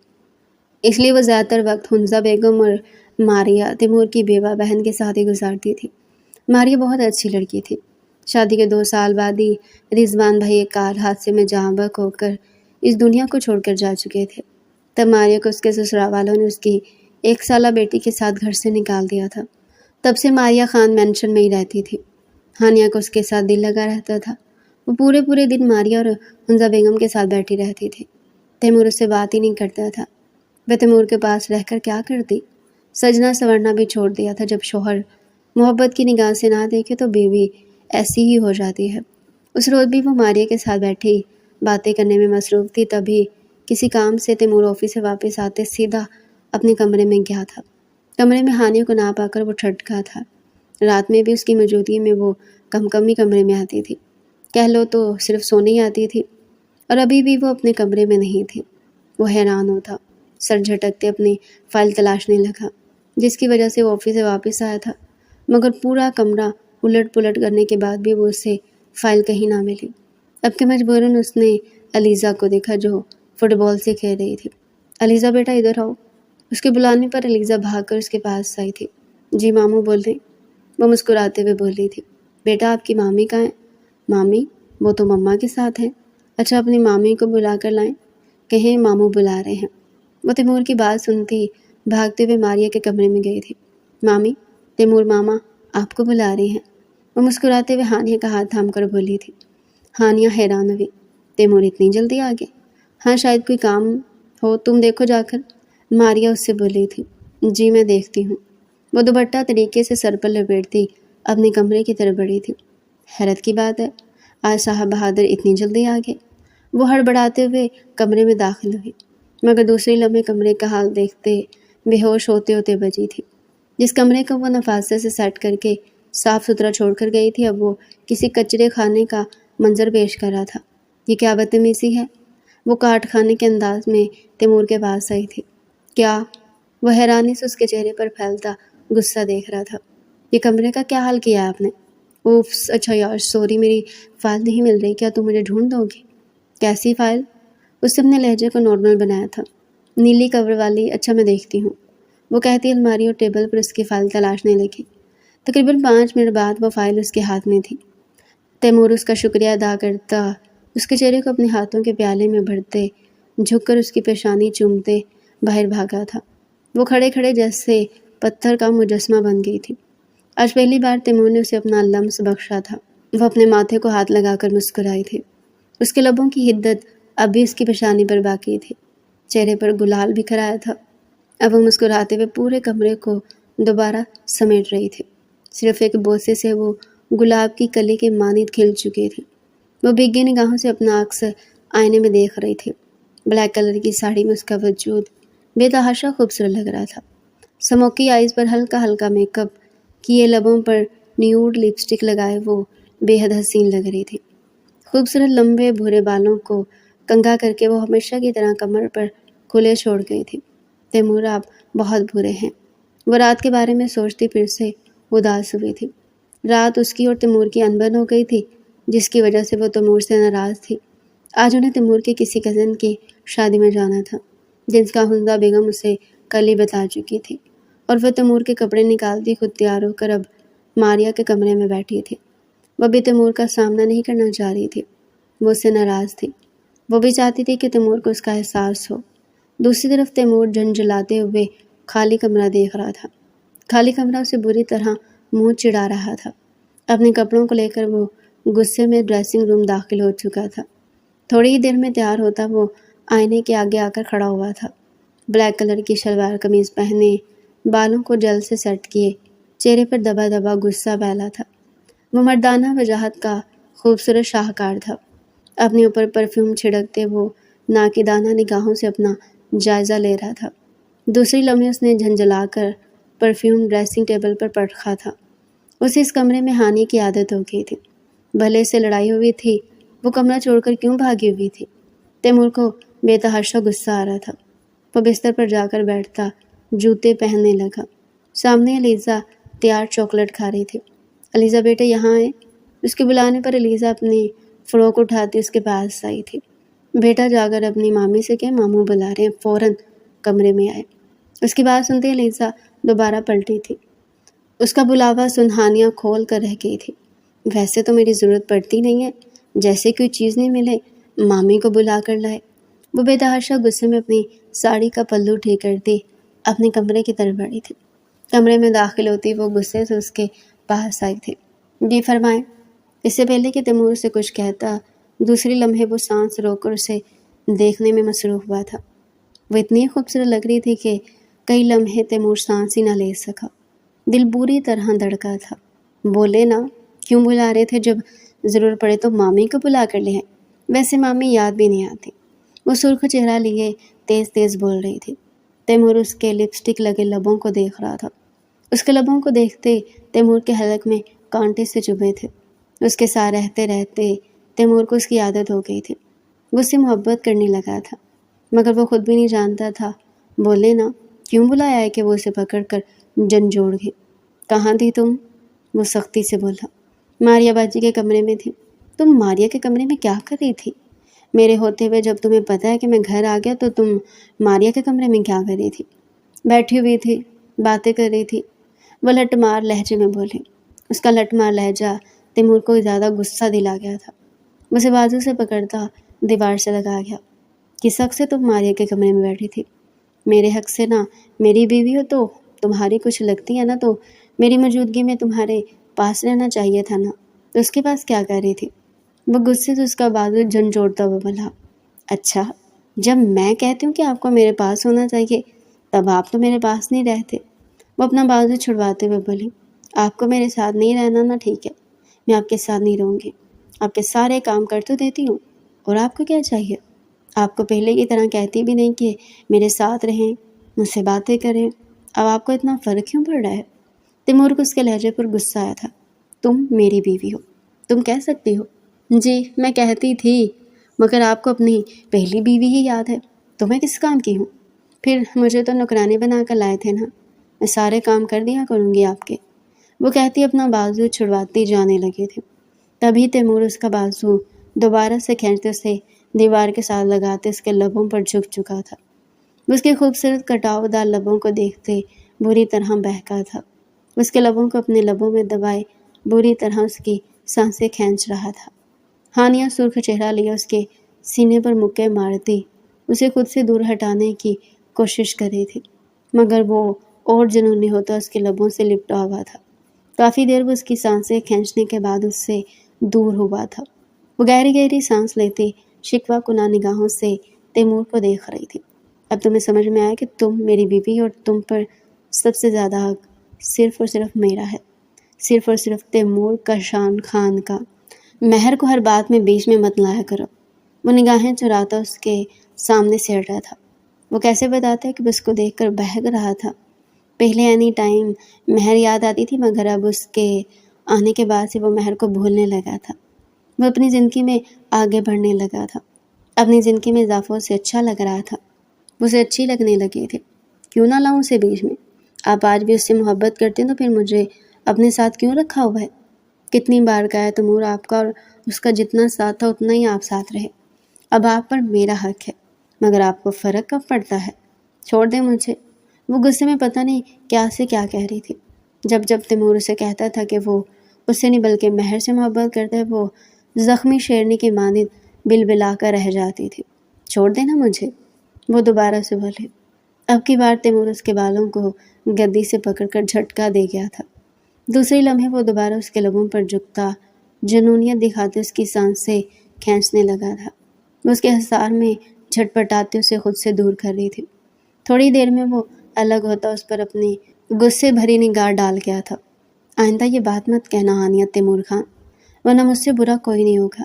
اس لیے وہ زیادہ تر وقت حنزہ بیگم اور ماریہ تیمور کی بیوہ بہن کے ساتھ ہی گزارتی تھی۔ ماریہ بہت اچھی لڑکی تھی۔ شادی کے 2 سال بعد ہی رضوان بھائی ایک کار حادثے میں جاں بحق ہو کر اس دنیا کو چھوڑ کر جا چکے تھے۔ تب ماریہ کو اس کے سسرال والوں نے اس کی 1 سالہ بیٹی کے ساتھ گھر سے نکال دیا تھا۔ تب سے ماریہ خان مینشن میں ہی رہتی تھی۔ ہانیہ کو اس کے ساتھ دل لگا رہتا تھا۔ وہ پورے دن ماریہ اور حنزہ بیگم کے ساتھ بیٹھی رہتی تھی۔ تیمور اس سے بات ہی نہیں کرتا تھا۔ وہ تیمور کے پاس رہ کر کیا کرتی؟ سجنا سنورنا بھی چھوڑ دیا تھا۔ جب شوہر محبت کی نگاہ سے نہ دیکھے تو بیوی ایسی ہی ہو جاتی ہے۔ اس روز بھی وہ ماریہ کے ساتھ بیٹھی باتیں کرنے میں مصروف تھی، تبھی کسی کام سے تیمور آفس سے واپس آتے سیدھا اپنے کمرے میں گیا تھا۔ کمرے میں ہانیہ کو نہ پا کر وہ ٹھٹکا تھا۔ رات میں بھی اس کی موجودگی میں وہ کم ہی کمرے میں آتی تھی، کہہ لو تو صرف سونے ہی آتی تھی، اور ابھی بھی وہ اپنے کمرے میں نہیں تھی۔ وہ حیران ہوتا، سر جھٹکتے اپنی فائل تلاشنے لگا، جس کی وجہ سے وہ آفس سے واپس آیا تھا، مگر پورا کمرہ الٹ پلٹ کرنے کے بعد بھی وہ اسے فائل کہیں نہ ملی۔ اب کہ مجبوراً اس نے علیزہ کو دیکھا جو فٹ بال سے کھیل رہی تھی۔ علیزہ بیٹا ادھر آؤ۔ اس کے بلانے پر علیزہ بھاگ کر اس کے پاس آئی تھی۔ جی ماموں بول رہی۔ وہ مسکراتے ہوئے بول رہی تھی، بیٹا آپ کی مامی کہاں ہیں؟ مامی؟ وہ تو مما کے ساتھ ہیں۔ اچھا اپنی مامی کو بلا کر لائیں، کہیں ماموں بلا رہے ہیں۔ وہ تیمور کی بات سنتی بھاگتے ہوئے ماریا کے کمرے میں گئی تھی۔ مامی، تیمور ماما آپ کو بلا رہی ہیں۔ وہ مسکراتے ہوئے ہانیہ کا ہاتھ تھام کر بولی تھی۔ ہانیہ حیران ہوئی، تیمور اتنی جلدی آ گئے؟ ہاں شاید کوئی کام ہو، تم دیکھو جا کر، ماریا اس سے بولی تھی۔ جی میں دیکھتی ہوں۔ وہ دوپٹہ طریقے سے سر پر لپیٹتی اپنے کمرے کی طرف بڑھی تھی۔ حیرت کی بات ہے، آج صاحب بہادر اتنی جلدی آ گئے۔ وہ ہڑبڑاتے ہوئے کمرے میں داخل ہوئی، مگر دوسری لمحے کمرے کا حال دیکھتے بے ہوش ہوتے ہوتے بچی تھی۔ جس کمرے کو وہ نفاذے سے سیٹ کر کے صاف ستھرا چھوڑ کر گئی تھی، اب وہ کسی کچرے خانے کا منظر پیش کر رہا تھا۔ یہ کیا بدتمیزی ہے؟ وہ کاٹ کھانے کے انداز میں تیمور کے پاس آئی تھی۔ کیا؟ وہ حیرانی سے اس کے چہرے پر پھیلتا غصہ دیکھ رہا تھا۔ یہ کمرے کا کیا حال کیا ہے آپ نے؟ اوفس، اچھا یار سوری، میری فائل نہیں مل رہی، کیا تم مجھے ڈھونڈ دو گی؟ کیسی فائل؟ اس نے اپنے لہجے کو نارمل بنایا تھا۔ نیلی کور والی، اچھا میں دیکھتی ہوں، وہ کہتی الماری اور ٹیبل پر اس کی فائل تلاشنے لگی۔ تقریباً 5 منٹ بعد وہ فائل اس کے ہاتھ میں تھی۔ تیمور اس کا شکریہ ادا کرتا اس کے چہرے کو اپنے ہاتھوں کے پیالے میں بھرتے جھک کر اس کی پیشانی چومتے باہر بھاگا تھا۔ وہ کھڑے کھڑے جیسے پتھر کا مجسمہ بن گئی تھی۔ آج پہلی بار تیمور نے اسے اپنا لمس بخشا تھا۔ وہ اپنے ماتھے کو ہاتھ لگا کر مسکرائی تھی۔ اس کے لبوں کی حدت اب بھی اس کی پیشانی پر باقی تھی، چہرے پر گلال بکھر آیا تھا۔ اب وہ مسکراتے ہوئے پورے کمرے کو دوبارہ سمیٹ رہی تھی۔ صرف ایک بوسے سے وہ گلاب کی کلی کے مانند کھل چکی تھی۔ وہ بھیگی نگاہوں سے اپنا عکس آئینے میں دیکھ رہی تھی۔ بلیک کلر کی ساڑی میں اس کا وجود بے تحاشا خوبصورت لگ رہا تھا۔ سموکی آئیز پر ہلکا ہلکا میک اپ کیے، لبوں پر نیوڈ لپسٹک لگائے وہ بے حد حسین لگ رہی تھی۔ خوبصورت لمبے بھورے بالوں کو کنگھا کر کے وہ ہمیشہ کی طرح کمر پر کھلے چھوڑ گئی تھی۔ تیمور آپ بہت برے ہیں، وہ رات کے بارے میں سوچتی پھر سے اداس ہوئی تھی۔ رات اس کی اور تیمور کی انبن ہو گئی تھی، جس کی وجہ سے وہ تیمور سے ناراض تھی۔ آج انہیں تیمور کے کسی کزن کی شادی میں جانا تھا، جس کا حسدہ بیگم اسے کل ہی بتا چکی تھی، اور وہ تیمور کے کپڑے نکالتی خود تیار ہو کر اب ماریا کے کمرے میں بیٹھی تھی۔ وہ بھی تیمور کا سامنا نہیں کرنا چاہ رہی تھی، وہ اس سے ناراض تھی۔ وہ بھی چاہتی تھی کہ تیمور کو اس کا احساس ہو۔ دوسری طرف تیمور جھنجھلاتے ہوئے خالی کمرہ دیکھ رہا تھا۔ خالی کمرہ اسے بری طرح منہ چڑھا رہا تھا۔ اپنے کپڑوں کو لے کر وہ غصے میں ڈریسنگ روم داخل ہو چکا تھا۔ تھوڑی ہی دیر میں تیار ہوتا وہ آئینے کے آگے آ کر کھڑا ہوا تھا۔ بلیک کلر کی شلوار قمیض پہنے، بالوں کو جل سے سیٹ کیے، چہرے پر دبا دبا غصہ پھیلا تھا۔ وہ مردانہ وجاہت کا خوبصورت شاہکار تھا۔ اپنے اوپر پرفیوم چھڑکتے وہ ناقدانہ نگاہوں سے اپنا جائزہ لے رہا تھا۔ دوسری لمحے اس نے جھنجھلا کر پرفیوم ڈریسنگ ٹیبل پر پٹخا تھا۔ اسے اس کمرے میں ہانی کی عادت ہو گئی تھی۔ بھلے سے لڑائی ہوئی تھی، وہ کمرہ چھوڑ کر کیوں بھاگی ہوئی تھی؟ تیمور کو بے تحاشا غصہ آ رہا تھا۔ وہ بستر پر جا کر بیٹھتا جوتے پہننے لگا۔ سامنے علیزہ تیار چاکلیٹ کھا رہی تھی۔ علیزہ بیٹے یہاں آئے۔ اس کے بلانے پر علیزہ اپنی فروک اٹھاتی اس کے پاس آئی تھی۔ بیٹا جا کر اپنی مامی سے کہ ماموں بلا رہے ہیں، فوراً کمرے میں آئے۔ اس کی بات سنتے علیزہ دوبارہ پلٹی تھی۔ اس کا بلاوا سن ہانیہ کھول کر رہ گئی تھی۔ ویسے تو میری ضرورت پڑتی نہیں ہے، جیسے کوئی چیز نہیں ملے مامی کو بلا کر لائے۔ وہ بے تحاشا غصے میں اپنی ساڑی کا پلو ٹھیک کرتی اپنے کمرے کی طرف بڑھی تھی۔ کمرے میں داخل ہوتی وہ غصے سے اس کے پاس آئی تھی۔ جی فرمائیں۔ اس سے پہلے کہ تیمور سے کچھ کہتا، دوسری لمحے وہ سانس روک کر اسے دیکھنے میں مصروف ہوا تھا۔ وہ اتنی خوبصورت لگ رہی تھی کہ کئی لمحے تیمور سانس ہی نہ لے سکا۔ دل بری طرح دھڑکا تھا۔ بولے نا، کیوں بلا رہے تھے؟ جب ضرورت پڑے تو مامی کو بلا کر لے آئیں۔ ویسے مامی یاد بھی نہیں آتی۔ وہ سرخ چہرہ لیے تیز تیز بول رہی تھی۔ تیمور اس کے لپسٹک لگے لبوں کو دیکھ رہا تھا۔ اس کے لبوں کو دیکھتے تیمور کے حلق میں کانٹے سے چبھے تھے۔ اس کے ساتھ رہتے رہتے تیمور کو اس کی عادت ہو گئی تھی۔ وہ اس سے محبت کرنے لگا تھا، مگر وہ خود بھی نہیں جانتا تھا۔ بولے نا، کیوں بلایا ہے کہ وہ اسے پکڑ کر جھنجھوڑ گئی۔ کہاں تھی تم؟ وہ سختی سے بولا۔ ماریا باجی کے کمرے میں تھی۔ تم ماریا کے کمرے میں کیا کر رہی تھی؟ میرے ہوتے ہوئے جب تمہیں پتہ ہے کہ میں گھر آ گیا تو تم ماریا کے کمرے میں کیا کر رہی تھی؟ بیٹھی ہوئی تھی، باتیں کر رہی تھی، وہ لٹ مار لہجے میں بولی۔ اس کا لٹ مار لہجہ تیمور کو زیادہ غصہ دلا گیا تھا۔ اسے بازو سے پکڑتا دیوار سے لگا گیا۔ کس حق سے تم ماریا کے کمرے میں بیٹھی تھی؟ میرے حق سے نہ، میری بیوی ہو تو تمہاری کچھ لگتی ہے نا، تو میری موجودگی میں تمہارے پاس رہنا چاہیے تھا نا، تو اس کے پاس کیا کر رہی تھی؟ وہ غصے سے اس کا بازو جھنجھوڑتا ہوا بولا۔ اچھا، جب میں کہتی ہوں کہ آپ کو میرے پاس ہونا چاہیے تب آپ تو میرے پاس نہیں رہتے۔ وہ اپنا بازو چھڑواتے ہوئے بولی۔ آپ کو میرے ساتھ نہیں رہنا نا، ٹھیک ہے، میں آپ کے ساتھ نہیں رہوں گی۔ آپ کے سارے کام کر تو دیتی ہوں، اور آپ کو کیا چاہیے؟ آپ کو پہلے کی طرح کہتی بھی نہیں کہ میرے ساتھ رہیں، مجھ سے باتیں کریں، اب آپ کو اتنا فرق کیوں پڑ رہا ہے؟ تیمور کو اس کے لہجے پر غصہ آیا تھا۔ تم میری بیوی ہو، تم کہہ سکتی ہو۔ جی میں کہتی تھی، مگر آپ کو اپنی پہلی بیوی ہی یاد ہے، تو میں کس کام کی ہوں؟ پھر مجھے تو نوکرانی بنا کر لائے تھے نا، میں سارے کام کر دیا کروں گی آپ کے، وہ کہتی اپنا بازو چھڑواتی جانے لگے تھے۔ تبھی تیمور اس کا بازو دوبارہ سے کھینچتے اسے دیوار کے ساتھ لگاتے اس کے لبوں پر جھک چکا تھا۔ اس کے خوبصورت کٹاؤ دار لبوں کو دیکھتے بری طرح بہکا تھا۔ اس کے لبوں کو اپنے لبوں میں دبائے بری طرح اس کی سانسیں کھینچ رہا تھا۔ ہانیہ سرخ چہرہ لیے اس کے سینے پر مکے مارتی اسے خود سے دور ہٹانے کی کوشش کر رہی تھی، مگر وہ اور جنونی ہوتا اس کے لبوں سے لپٹا ہوا تھا۔ کافی دیر وہ اس کی سانسیں کھینچنے کے بعد اس سے دور ہوا تھا۔ وہ گہری گہری سانس لیتی شکوہ کناں نگاہوں سے تیمور کو دیکھ رہی تھی۔ اب تمہیں سمجھ میں آیا کہ تم میری بیوی اور تم پر سب سے زیادہ حق صرف اور صرف میرا ہے، صرف اور صرف تیمور کاشان خان کا۔ مہر کو ہر بات میں بیچ میں مت لایا کرو۔ وہ نگاہیں چراتا اس کے سامنے سے ہٹ رہا تھا۔ وہ کیسے بتاتا کہ وہ اس کو دیکھ کر بہک رہا تھا؟ پہلے اینی ٹائم مہر یاد آتی تھی، مگر اب اس کے آنے کے بعد سے وہ مہر کو بھولنے لگا تھا۔ وہ اپنی زندگی میں آگے بڑھنے لگا تھا، اپنی زندگی میں اضافوں سے اچھا لگ رہا تھا، اسے اچھی لگنے لگے تھے۔ کیوں نہ لاؤں اسے بیچ میں؟ آپ آج بھی اس سے محبت کرتے ہیں تو پھر مجھے اپنے ساتھ کیوں رکھا ہوا ہے؟ کتنی بار کہا تیمور آپ کا، اور اس کا جتنا ساتھ تھا اتنا ہی آپ ساتھ رہے۔ اب آپ پر میرا حق ہے، مگر آپ کو فرق کب پڑتا ہے؟ چھوڑ دیں مجھے۔ وہ غصے میں پتہ نہیں کیا سے کیا کہہ رہی تھی۔ جب جب تیمور اسے کہتا تھا کہ وہ اس سے نہیں بلکہ مہر سے محبت کرتا ہے، وہ زخمی شیرنی کی مانند بلبلا کر رہ جاتی تھی۔ چھوڑ دینا مجھے، وہ دوبارہ سے بولے۔ اب کی بار تیمور اس کے بالوں کو گدی سے پکڑ کر جھٹکا دے گیا تھا۔ دوسری لمحے وہ دوبارہ اس کے لبوں پر جھکتا جنونیت دکھاتے اس کی سانسیں کھینچنے لگا تھا۔ وہ اس کے حصار میں جھٹپٹاتے اسے خود سے دور کر رہی تھی۔ تھوڑی دیر میں وہ الگ ہوتا اس پر اپنی غصے بھری نگاہ ڈال گیا تھا۔ آئندہ یہ بات مت کہنا ہانیہ تیمور خان، ورنہ مجھ سے برا کوئی نہیں ہوگا۔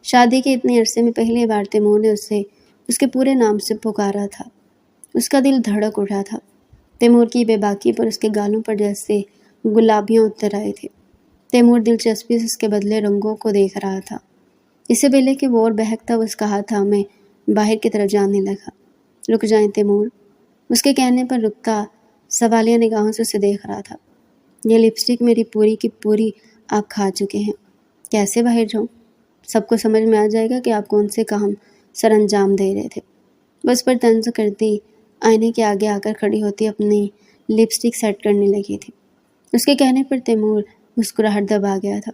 شادی کے اتنے عرصے میں پہلی بار تیمور نے اسے اس کے پورے نام سے پکارا تھا۔ اس کا دل دھڑک اٹھا تھا۔ تیمور کی بے باکی پر اس کے گالوں پر جیسے گلابیاں اتر آئے تھے۔ تیمور دلچسپی سے اس کے بدلے رنگوں کو دیکھ رہا تھا۔ اس سے پہلے کہ وہ اور بہکتا وہ اس کا ہاتھ تھامے باہر کی طرف جانے لگا۔ رک جائیں تیمور، اس کے کہنے پر رکتا سوالیہ نگاہوں سے اسے دیکھ رہا تھا۔ یہ لپسٹک میری پوری کی پوری آپ کھا چکے ہیں، کیسے باہر جاؤں؟ سب کو سمجھ میں آ جائے گا کہ آپ کون سے کام سر انجام دے رہے تھے۔ بس پر طنز کرتی آئینے کے آگے آ کر کھڑی ہوتی اپنی لپسٹک سیٹ کرنے لگی تھی۔ اس کے کہنے پر تیمور مسکراہٹ دبا گیا تھا۔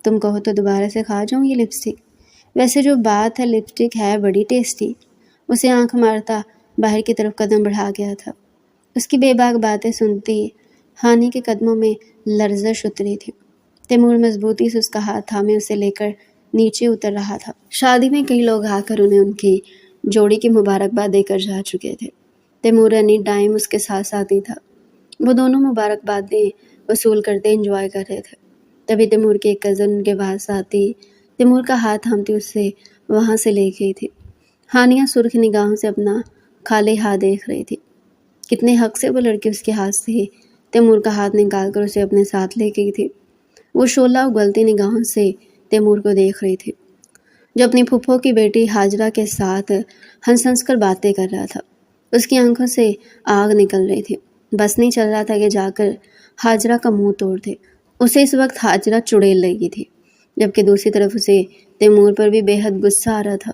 تم کہو تو دوبارہ سے کھا جاؤں یہ لپسٹک؟ ویسے جو بات ہے، لپسٹک ہے بڑی ٹیسٹی۔ اسے آنکھ مارتا باہر کی طرف قدم بڑھا گیا تھا۔ اس کی بے باک باتیں سنتی ہانی کے قدموں میں لرزش اتری تھی۔ تیمور مضبوطی سے اس کا ہاتھ تھامے اسے لے کر نیچے اتر رہا تھا۔ شادی میں کئی لوگ آ کر انہیں ان کی جوڑی کی مبارکباد دے کر جا چکے تھے۔ تیمور اینی ٹائم اس کے ساتھ ساتھ ہی تھا۔ وہ دونوں مبارکبادیں وصول کرتے انجوائے کر رہے تھے۔ تبھی تیمور کی ایک کزن ان کے پاس آتی تیمور کا ہاتھ تھامتی اسے وہاں سے لے گئی تھی۔ ہانیہ سرخ نگاہوں سے اپنا خالے ہاتھ دیکھ رہی تھی۔ کتنے حق سے وہ لڑکی اس کے ہاتھ سے تیمور کا ہاتھ نکال کر اسے اپنے ساتھ لے گئی تھی۔ وہ شعلہ اگلتی نگاہوں سے تیمور کو دیکھ رہی تھی، جو اپنی پھپھو کی بیٹی ہاجرہ کے ساتھ ہنس ہنس کر باتیں کر رہا تھا۔ اس کی آنکھوں سے آگ نکل رہی تھی۔ بس نہیں چل رہا تھا کہ جا کر ہاجرہ کا منہ توڑ دے۔ اسے اس وقت ہاجرہ چڑیل لگی تھی، جبکہ دوسری طرف اسے تیمور پر بھی بے حد غصہ آ رہا تھا۔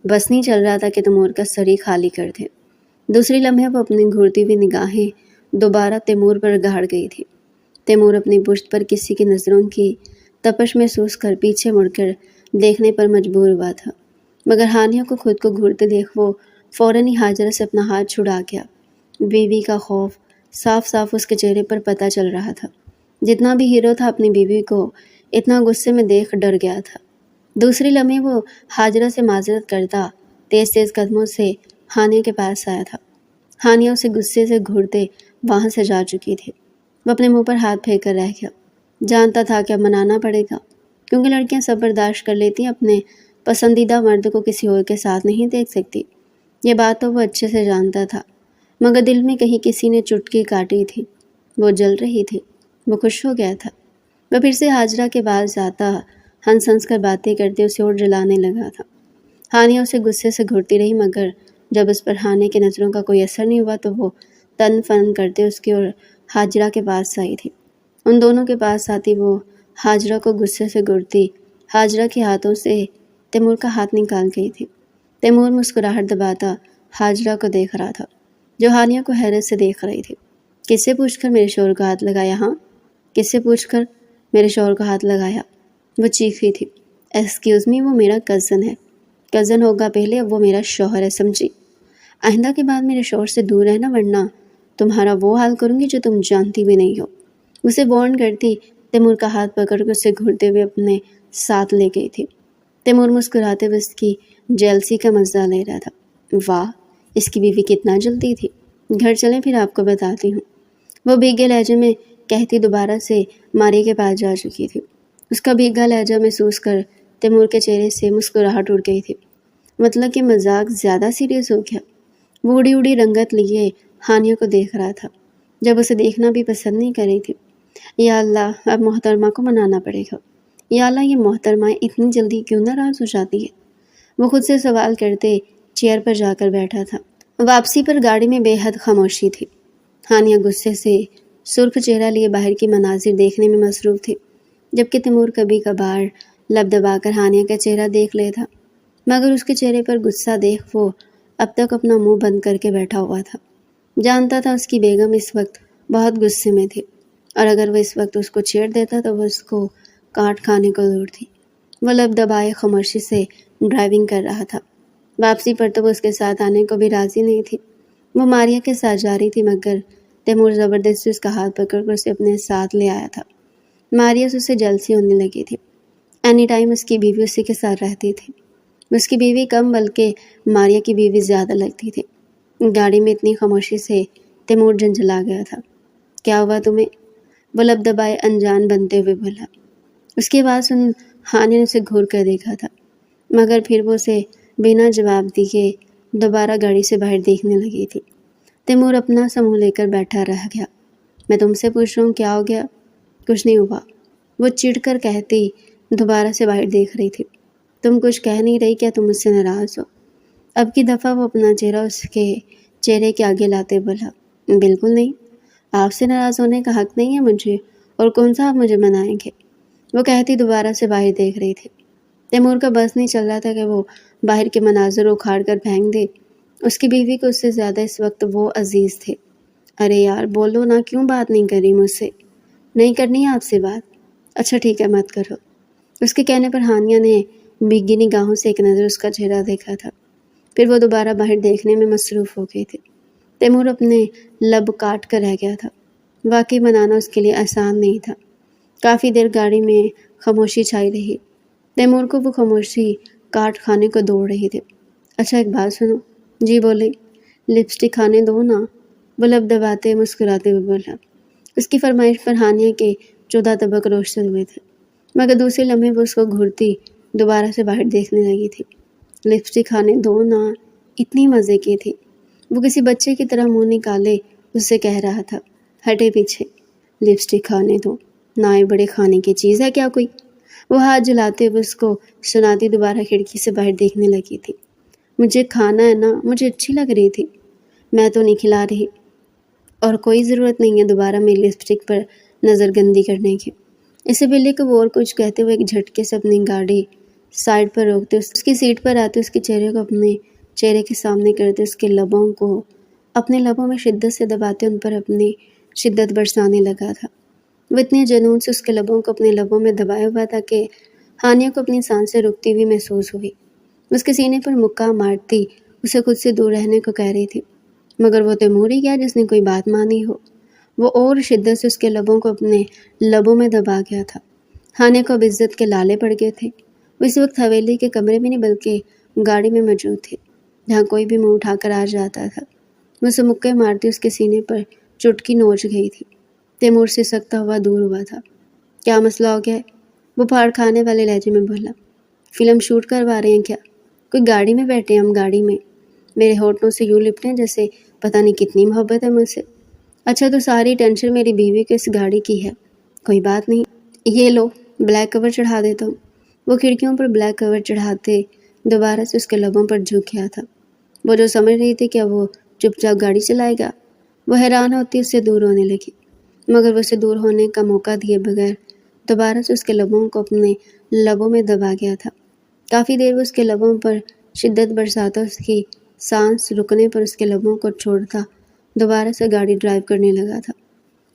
بس نہیں چل رہا تھا کہ تیمور کا سر خالی کر دے۔ دوسری لمحے وہ اپنی گھورتی ہوئی نگاہیں دوبارہ تیمور پر گاڑ گئی تھی۔ تیمور اپنی پشت پر کسی کی نظروں کی تپش محسوس کر پیچھے مڑ کر دیکھنے پر مجبور ہوا تھا، مگر ہانیہ کو خود کو گھورتے دیکھ وہ فوراً ہی ہاجرہ سے اپنا ہاتھ چھڑا گیا۔ بیوی کا خوف صاف صاف اس کے چہرے پر پتہ چل رہا تھا۔ جتنا بھی ہیرو تھا اپنی بیوی کو اتنا غصے میں دیکھ ڈر گیا تھا۔ دوسری لمحے وہ ہاجرہ سے معذرت کرتا تیز تیز قدموں سے ہانیہ کے پاس آیا تھا۔ ہانیہ اسے غصے سے گھورتے وہاں سے جا چکی تھی۔ وہ اپنے منہ پر ہاتھ پھینک کر رہ گیا۔ جانتا تھا کہ اب منانا پڑے گا، کیونکہ لڑکیاں سب برداشت کر لیتی، اپنے پسندیدہ مرد کو کسی اور کے ساتھ نہیں دیکھ سکتی۔ یہ بات تو وہ اچھے سے جانتا تھا، مگر دل میں کہیں کسی نے چٹکی کاٹی تھی۔ وہ جل رہی تھی۔ وہ خوش ہو گیا تھا۔ وہ پھر سے ہاجرہ کے پاس جاتا، ہنس ہنس کر باتیں کرتے اسے اور جلانے لگا تھا۔ ہانیہ اسے غصے سے گھورتی رہی، مگر جب اس پر ہانیہ کی نظروں کا کوئی اثر نہیں ہوا تو وہ تن فن کرتے اس کی اور ہاجرہ کے پاس آئی تھی۔ ان دونوں کے پاس آتی وہ ہاجرہ کو غصے سے گھورتی ہاجرہ کے ہاتھوں سے تیمور کا ہاتھ نکال گئی تھی۔ تیمور مسکراہٹ دباتا ہاجرہ کو دیکھ رہا تھا، جو ہانیہ کو حیرت سے دیکھ رہی تھی۔ کس سے پوچھ کر میرے شوہر کو ہاتھ لگایا؟ ہاں، کس سے پوچھ کر میرے شوہر کو ہاتھ لگایا؟ وہ چیخی تھی۔ ایکسکیوز می، وہ میرا کزن ہے۔ کزن ہوگا پہلے، اب وہ میرا شوہر ہے، سمجھی؟ آئندہ کے بعد میرے شوہر سے دور رہنا، ورنہ تمہارا وہ حال کروں گی جو تم جانتی بھی نہیں ہو۔ اسے وارن کرتی تیمور کا ہاتھ پکڑ کر اسے گھورتے ہوئے اپنے ساتھ لے گئی تھی۔ تیمور مسکراتے ہوئے اس کی جیلسی کا مزہ لے رہا تھا۔ واہ، اس کی بیوی کتنا جلدی تھی۔ گھر چلیں پھر آپ کو بتاتی ہوں، وہ بھیگے لہجے میں کہتی دوبارہ سے ماریہ کے پاس جا چکی تھی۔ اس کا بھیگا لہجہ محسوس کر تیمور کے چہرے سے مسکراہٹ اڑ گئی تھی۔ مطلب کہ مذاق زیادہ سیریس ہو گیا۔ وہ اڑی اڑی رنگت لیے ہانیہ کو دیکھ رہا تھا، جب اسے دیکھنا بھی پسند نہیں کر رہی تھی۔ یا اللہ، اب محترمہ کو منانا پڑے گا۔ یا اللہ، یہ محترمہ اتنی جلدی کیوں ناراض ہو جاتی ہے؟ وہ خود سے سوال کرتے چیئر پر جا کر بیٹھا تھا۔ واپسی پر گاڑی میں بے حد خاموشی تھی۔ ہانیہ غصے سے سرخ چہرہ لیے باہر کی مناظر دیکھنے میں مصروف تھی، جبکہ تیمور کبھی کبھار لب دبا کر ہانیہ کا چہرہ دیکھ لیتا، مگر اس کے چہرے پر غصہ دیکھ وہ اب تک اپنا منہ بند کر کے بیٹھا ہوا تھا۔ جانتا تھا اس کی بیگم اس وقت بہت غصے میں تھی، اور اگر وہ اس وقت اس کو چھیڑ دیتا تو وہ اس کو کاٹ کھانے کو دور تھی۔ وہ لب دبائے خاموشی سے ڈرائیونگ کر رہا تھا۔ واپسی پر تو وہ اس کے ساتھ آنے کو بھی راضی نہیں تھی۔ وہ ماریہ کے ساتھ جا رہی تھی، مگر تیمور زبردستی اس کا ہاتھ پکڑ کر اسے اپنے ساتھ لے آیا تھا۔ ماریہ سے اسے جلسی ہونے لگی تھی۔ اینی ٹائم اس کی بیوی اسی کے ساتھ رہتی تھی۔ اس کی بیوی کم بلکہ ماریہ کی بیوی زیادہ لگتی تھی۔ گاڑی میں اتنی خاموشی سے تیمور جھنجھلا گیا تھا۔ کیا ہوا تمہیں؟ وہ لب دبائے انجان بنتے ہوئے بولا۔ اس کی آواز سن ہانیہ نے اسے گھور کر دیکھا تھا، مگر پھر وہ اسے بنا جواب دیے دوبارہ گاڑی سے باہر دیکھنے لگی تھی۔ تیمور اپنا سا منہ لے کر بیٹھا رہ گیا۔ میں تم سے پوچھ رہا ہوں، کیا ہو گیا؟ کچھ نہیں ہوا، وہ چڑ کر کہتی دوبارہ سے باہر دیکھ رہی تھی۔ تم کچھ کہہ نہیں رہی، کیا تم مجھ سے ناراض ہو؟ اب کی دفعہ وہ اپنا چہرہ اس کے چہرے کے آگے لاتے بولا، بالکل نہیں، آپ سے ناراض ہونے کا حق نہیں ہے مجھے، اور کون سا آپ مجھے منائیں گے؟ وہ کہتی دوبارہ سے باہر دیکھ رہی تھی۔ تیمور کا بس نہیں چل رہا تھا کہ وہ باہر کے مناظر اکھاڑ کر پھینک دے۔ اس کی بیوی کو اس سے زیادہ اس وقت وہ عزیز تھے۔ ارے یار بولو نا، کیوں بات نہیں کر رہی مجھ سے؟ نہیں کرنی ہے آپ سے بات؟ اچھا ٹھیک ہے، مت کرو۔ اس کے کہنے پر ہانیہ نے بھیگی نگاہوں سے ایک نظر اس کا چہرہ دیکھا تھا، پھر وہ دوبارہ باہر دیکھنے میں مصروف ہو گئی تھی۔ تیمور اپنے لب کاٹ کر رہ گیا تھا۔ واقعی منانا اس کے لیے آسان نہیں تھا۔ کافی دیر گاڑی میں خاموشی چھائی رہی۔ تیمور کو وہ خاموشی کاٹ کھانے کو دوڑ رہی تھی۔ اچھا ایک بات سنو۔ جی بولے۔ لپسٹک کھانے دو نا، وہ لب دباتے مسکراتے ہوئے بولا۔ اس کی فرمائش پر ہانیہ کے 14 طبق روشن ہوئے تھے، مگر دوسرے لمحے وہ اس کو گھورتی دوبارہ سے باہر دیکھنے لگی تھی۔ لپسٹک کھانے دو نا، اتنی مزے کی تھی۔ وہ کسی بچے کی طرح منہ نکالے اس سے کہہ رہا تھا، ہٹے پیچھے۔ لپسٹک کھانے دو، نائے بڑے کھانے کی چیز ہے کیا کوئی؟ وہ ہاتھ جلاتے ہوئے اس کو سناتی دوبارہ کھڑکی سے باہر دیکھنے لگی تھی۔ مجھے کھانا ہے نا، مجھے اچھی لگ رہی تھی، میں تو نہیں کھلا رہی، اور کوئی ضرورت نہیں ہے دوبارہ میری لپسٹک پر نظر گندی کرنے کی۔ اس سے پہلے کہ وہ اور کچھ کہتے ہوئے ایک جھٹکے سے اپنی گاڑی سائڈ پر روکتے، اس کی سیٹ پر آتے، اس کے چہرے کو اپنے چہرے کے سامنے کرتے، اس کے لبوں کو اپنے لبوں میں شدت سے دباتے، ان پر اپنی شدت برسانے لگا تھا۔ وہ اتنے جنون سے اس کے لبوں کو اپنے لبوں میں دبایا ہوا تھا کہ ہانیہ کو اپنی سانسیں رکتی ہوئی محسوس ہوئی۔ اس کے سینے پر مکہ مارتی اسے خود سے دور رہنے کو کہہ رہی تھی، مگر وہ تیمور ہی کیا جس نے کوئی بات مانی ہو۔ وہ اور شدت سے اس کے لبوں کو اپنے لبوں میں دبا گیا تھا۔ ہانیہ کو اب عزت کے لالے پڑ گئے تھے۔ وہ اس وقت حویلی کے کمرے میں نہیں بلکہ گاڑی میں موجود تھے، جہاں کوئی بھی منہ اٹھا کر آ جاتا تھا۔ وہ اسے مکے مارتی اس کے سینے پر چٹکی نوچ گئی تھی۔ تیمور سے سکتا ہوا دور ہوا تھا۔ کیا مسئلہ ہو گیا ہے؟ وہ پھاڑ کھانے والے لہجے میں بولا۔ فلم شوٹ کروا رہے ہیں کیا؟ کوئی گاڑی میں بیٹھے ہیں؟ ہم گاڑی میں۔ میرے ہونٹوں سے یوں لپٹیں جیسے پتہ نہیں کتنی محبت ہے مجھ سے۔ اچھا تو ساری ٹینشن میری بیوی کے اس گاڑی کی ہے۔ کوئی بات نہیں، یہ لو بلیک کور چڑھا دیتا ہوں۔ وہ کھڑکیوں پر بلیک کور چڑھاتے دوبارہ سے اس کے لبوں پر جھک گیا تھا۔ وہ جو سمجھ رہی تھی کہ وہ چپ چاپ گاڑی چلائے گا، وہ حیران ہوتی اس سے دور ہونے لگی، مگر وہ اسے دور ہونے کا موقع دیے بغیر دوبارہ سے اس کے لبوں کو اپنے لبوں میں دبا گیا تھا۔ کافی دیر وہ اس کے لبوں پر شدت برساتا، اس کی سانس رکنے پر اس کے لبوں کو چھوڑتا دوبارہ سے گاڑی ڈرائیو کرنے لگا تھا۔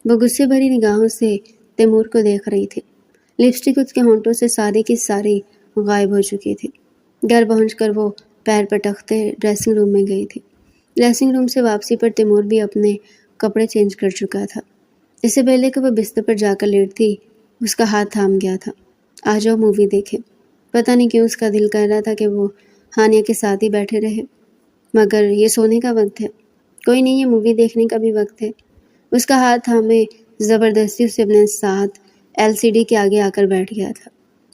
وہ غصے بھری نگاہوں سے تیمور کو دیکھ رہی تھی۔ لپسٹک اس کے ہونٹوں سے ساری کی ساری غائب ہو چکی تھی۔ گھر پہنچ کر وہ پیر پٹکتے ڈریسنگ روم میں گئی تھی۔ ڈریسنگ روم سے واپسی پر تیمور بھی اپنے کپڑے چینج کر چکا تھا۔ اس سے پہلے کہ وہ بستر پر جا کر لیٹتی، اس کا ہاتھ تھام گیا تھا۔ آ جاؤ مووی دیکھے۔ پتہ نہیں کیوں اس کا دل کر رہا تھا کہ وہ ہانیہ کے ساتھ ہی بیٹھے رہے، مگر یہ سونے کا وقت ہے۔ کوئی نہیں، یہ مووی دیکھنے کا بھی وقت ہے۔ اس کا ہاتھ تھامے زبردستی اسے اپنے ساتھ LCD کے آگے آ کر بیٹھ گیا تھا۔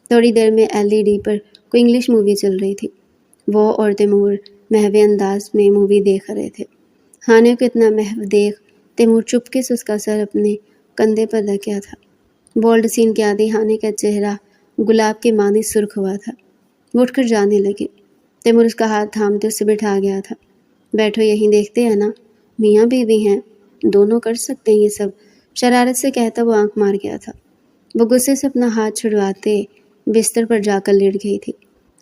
تھوڑی دیر میں LED پر کوئی انگلش مووی چل رہی تھی۔ وہ اور تیمور محو انداز میں مووی دیکھ رہے تھے۔ ہانیہ کو اتنا محو دیکھ تیمور چپکے سے اس کا سر اپنے کندھے پر رکھ گیا تھا۔ بولڈ سین کے آدھی ہانیہ کا چہرہ گلاب کے مانند سرخ ہوا تھا۔ وہ اٹھ کر جانے لگے۔ تیمور اس کا ہاتھ تھامتے اسے بٹھا گیا تھا۔ بیٹھو، یہیں دیکھتے ہیں نا، میاں بیوی ہیں، دونوں کر سکتے ہیں یہ سب، شرارت سے کہتا وہ آنکھ مار گیا تھا۔ وہ غصے سے اپنا ہاتھ چھڑواتے بستر پر جا کر لیٹ گئی تھی۔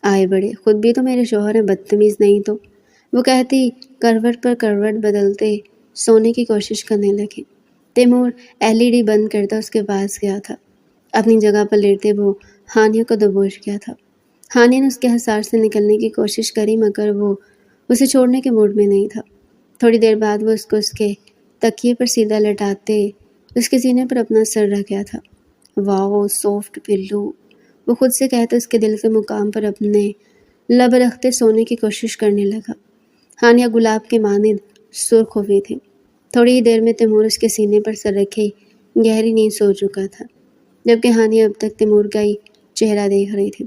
آئے بڑے، خود بھی تو میرے شوہر ہیں، بدتمیز نہیں تو، وہ کہتی کروٹ پر کروٹ بدلتے سونے کی کوشش کرنے لگے۔ تیمور LED بند کرتا اس کے پاس گیا تھا۔ اپنی جگہ پر لیٹتے وہ ہانیہ کو دبوچ گیا تھا۔ ہانیہ نے اس کے حصار سے نکلنے کی کوشش کری، مگر وہ اسے چھوڑنے کے موڈ میں نہیں تھا۔ تھوڑی دیر بعد وہ اس کو اس کے تکیے پر سیدھا لٹاتے اس کے سینے پر اپنا سر رکھ گیا تھا۔ واو، سافٹ پلو، وہ خود سے کہتا اس کے دل کے مقام پر اپنے لب رکھتے سونے کی کوشش کرنے لگا۔ ہانیہ گلاب کے مانند سرخ ہوئی تھی۔ تھوڑی ہی دیر میں تیمور اس کے سینے پر سر رکھے گہری نیند سو چکا تھا، جبکہ ہانیہ اب تک تیمور کا ہی چہرہ دیکھ رہی تھی۔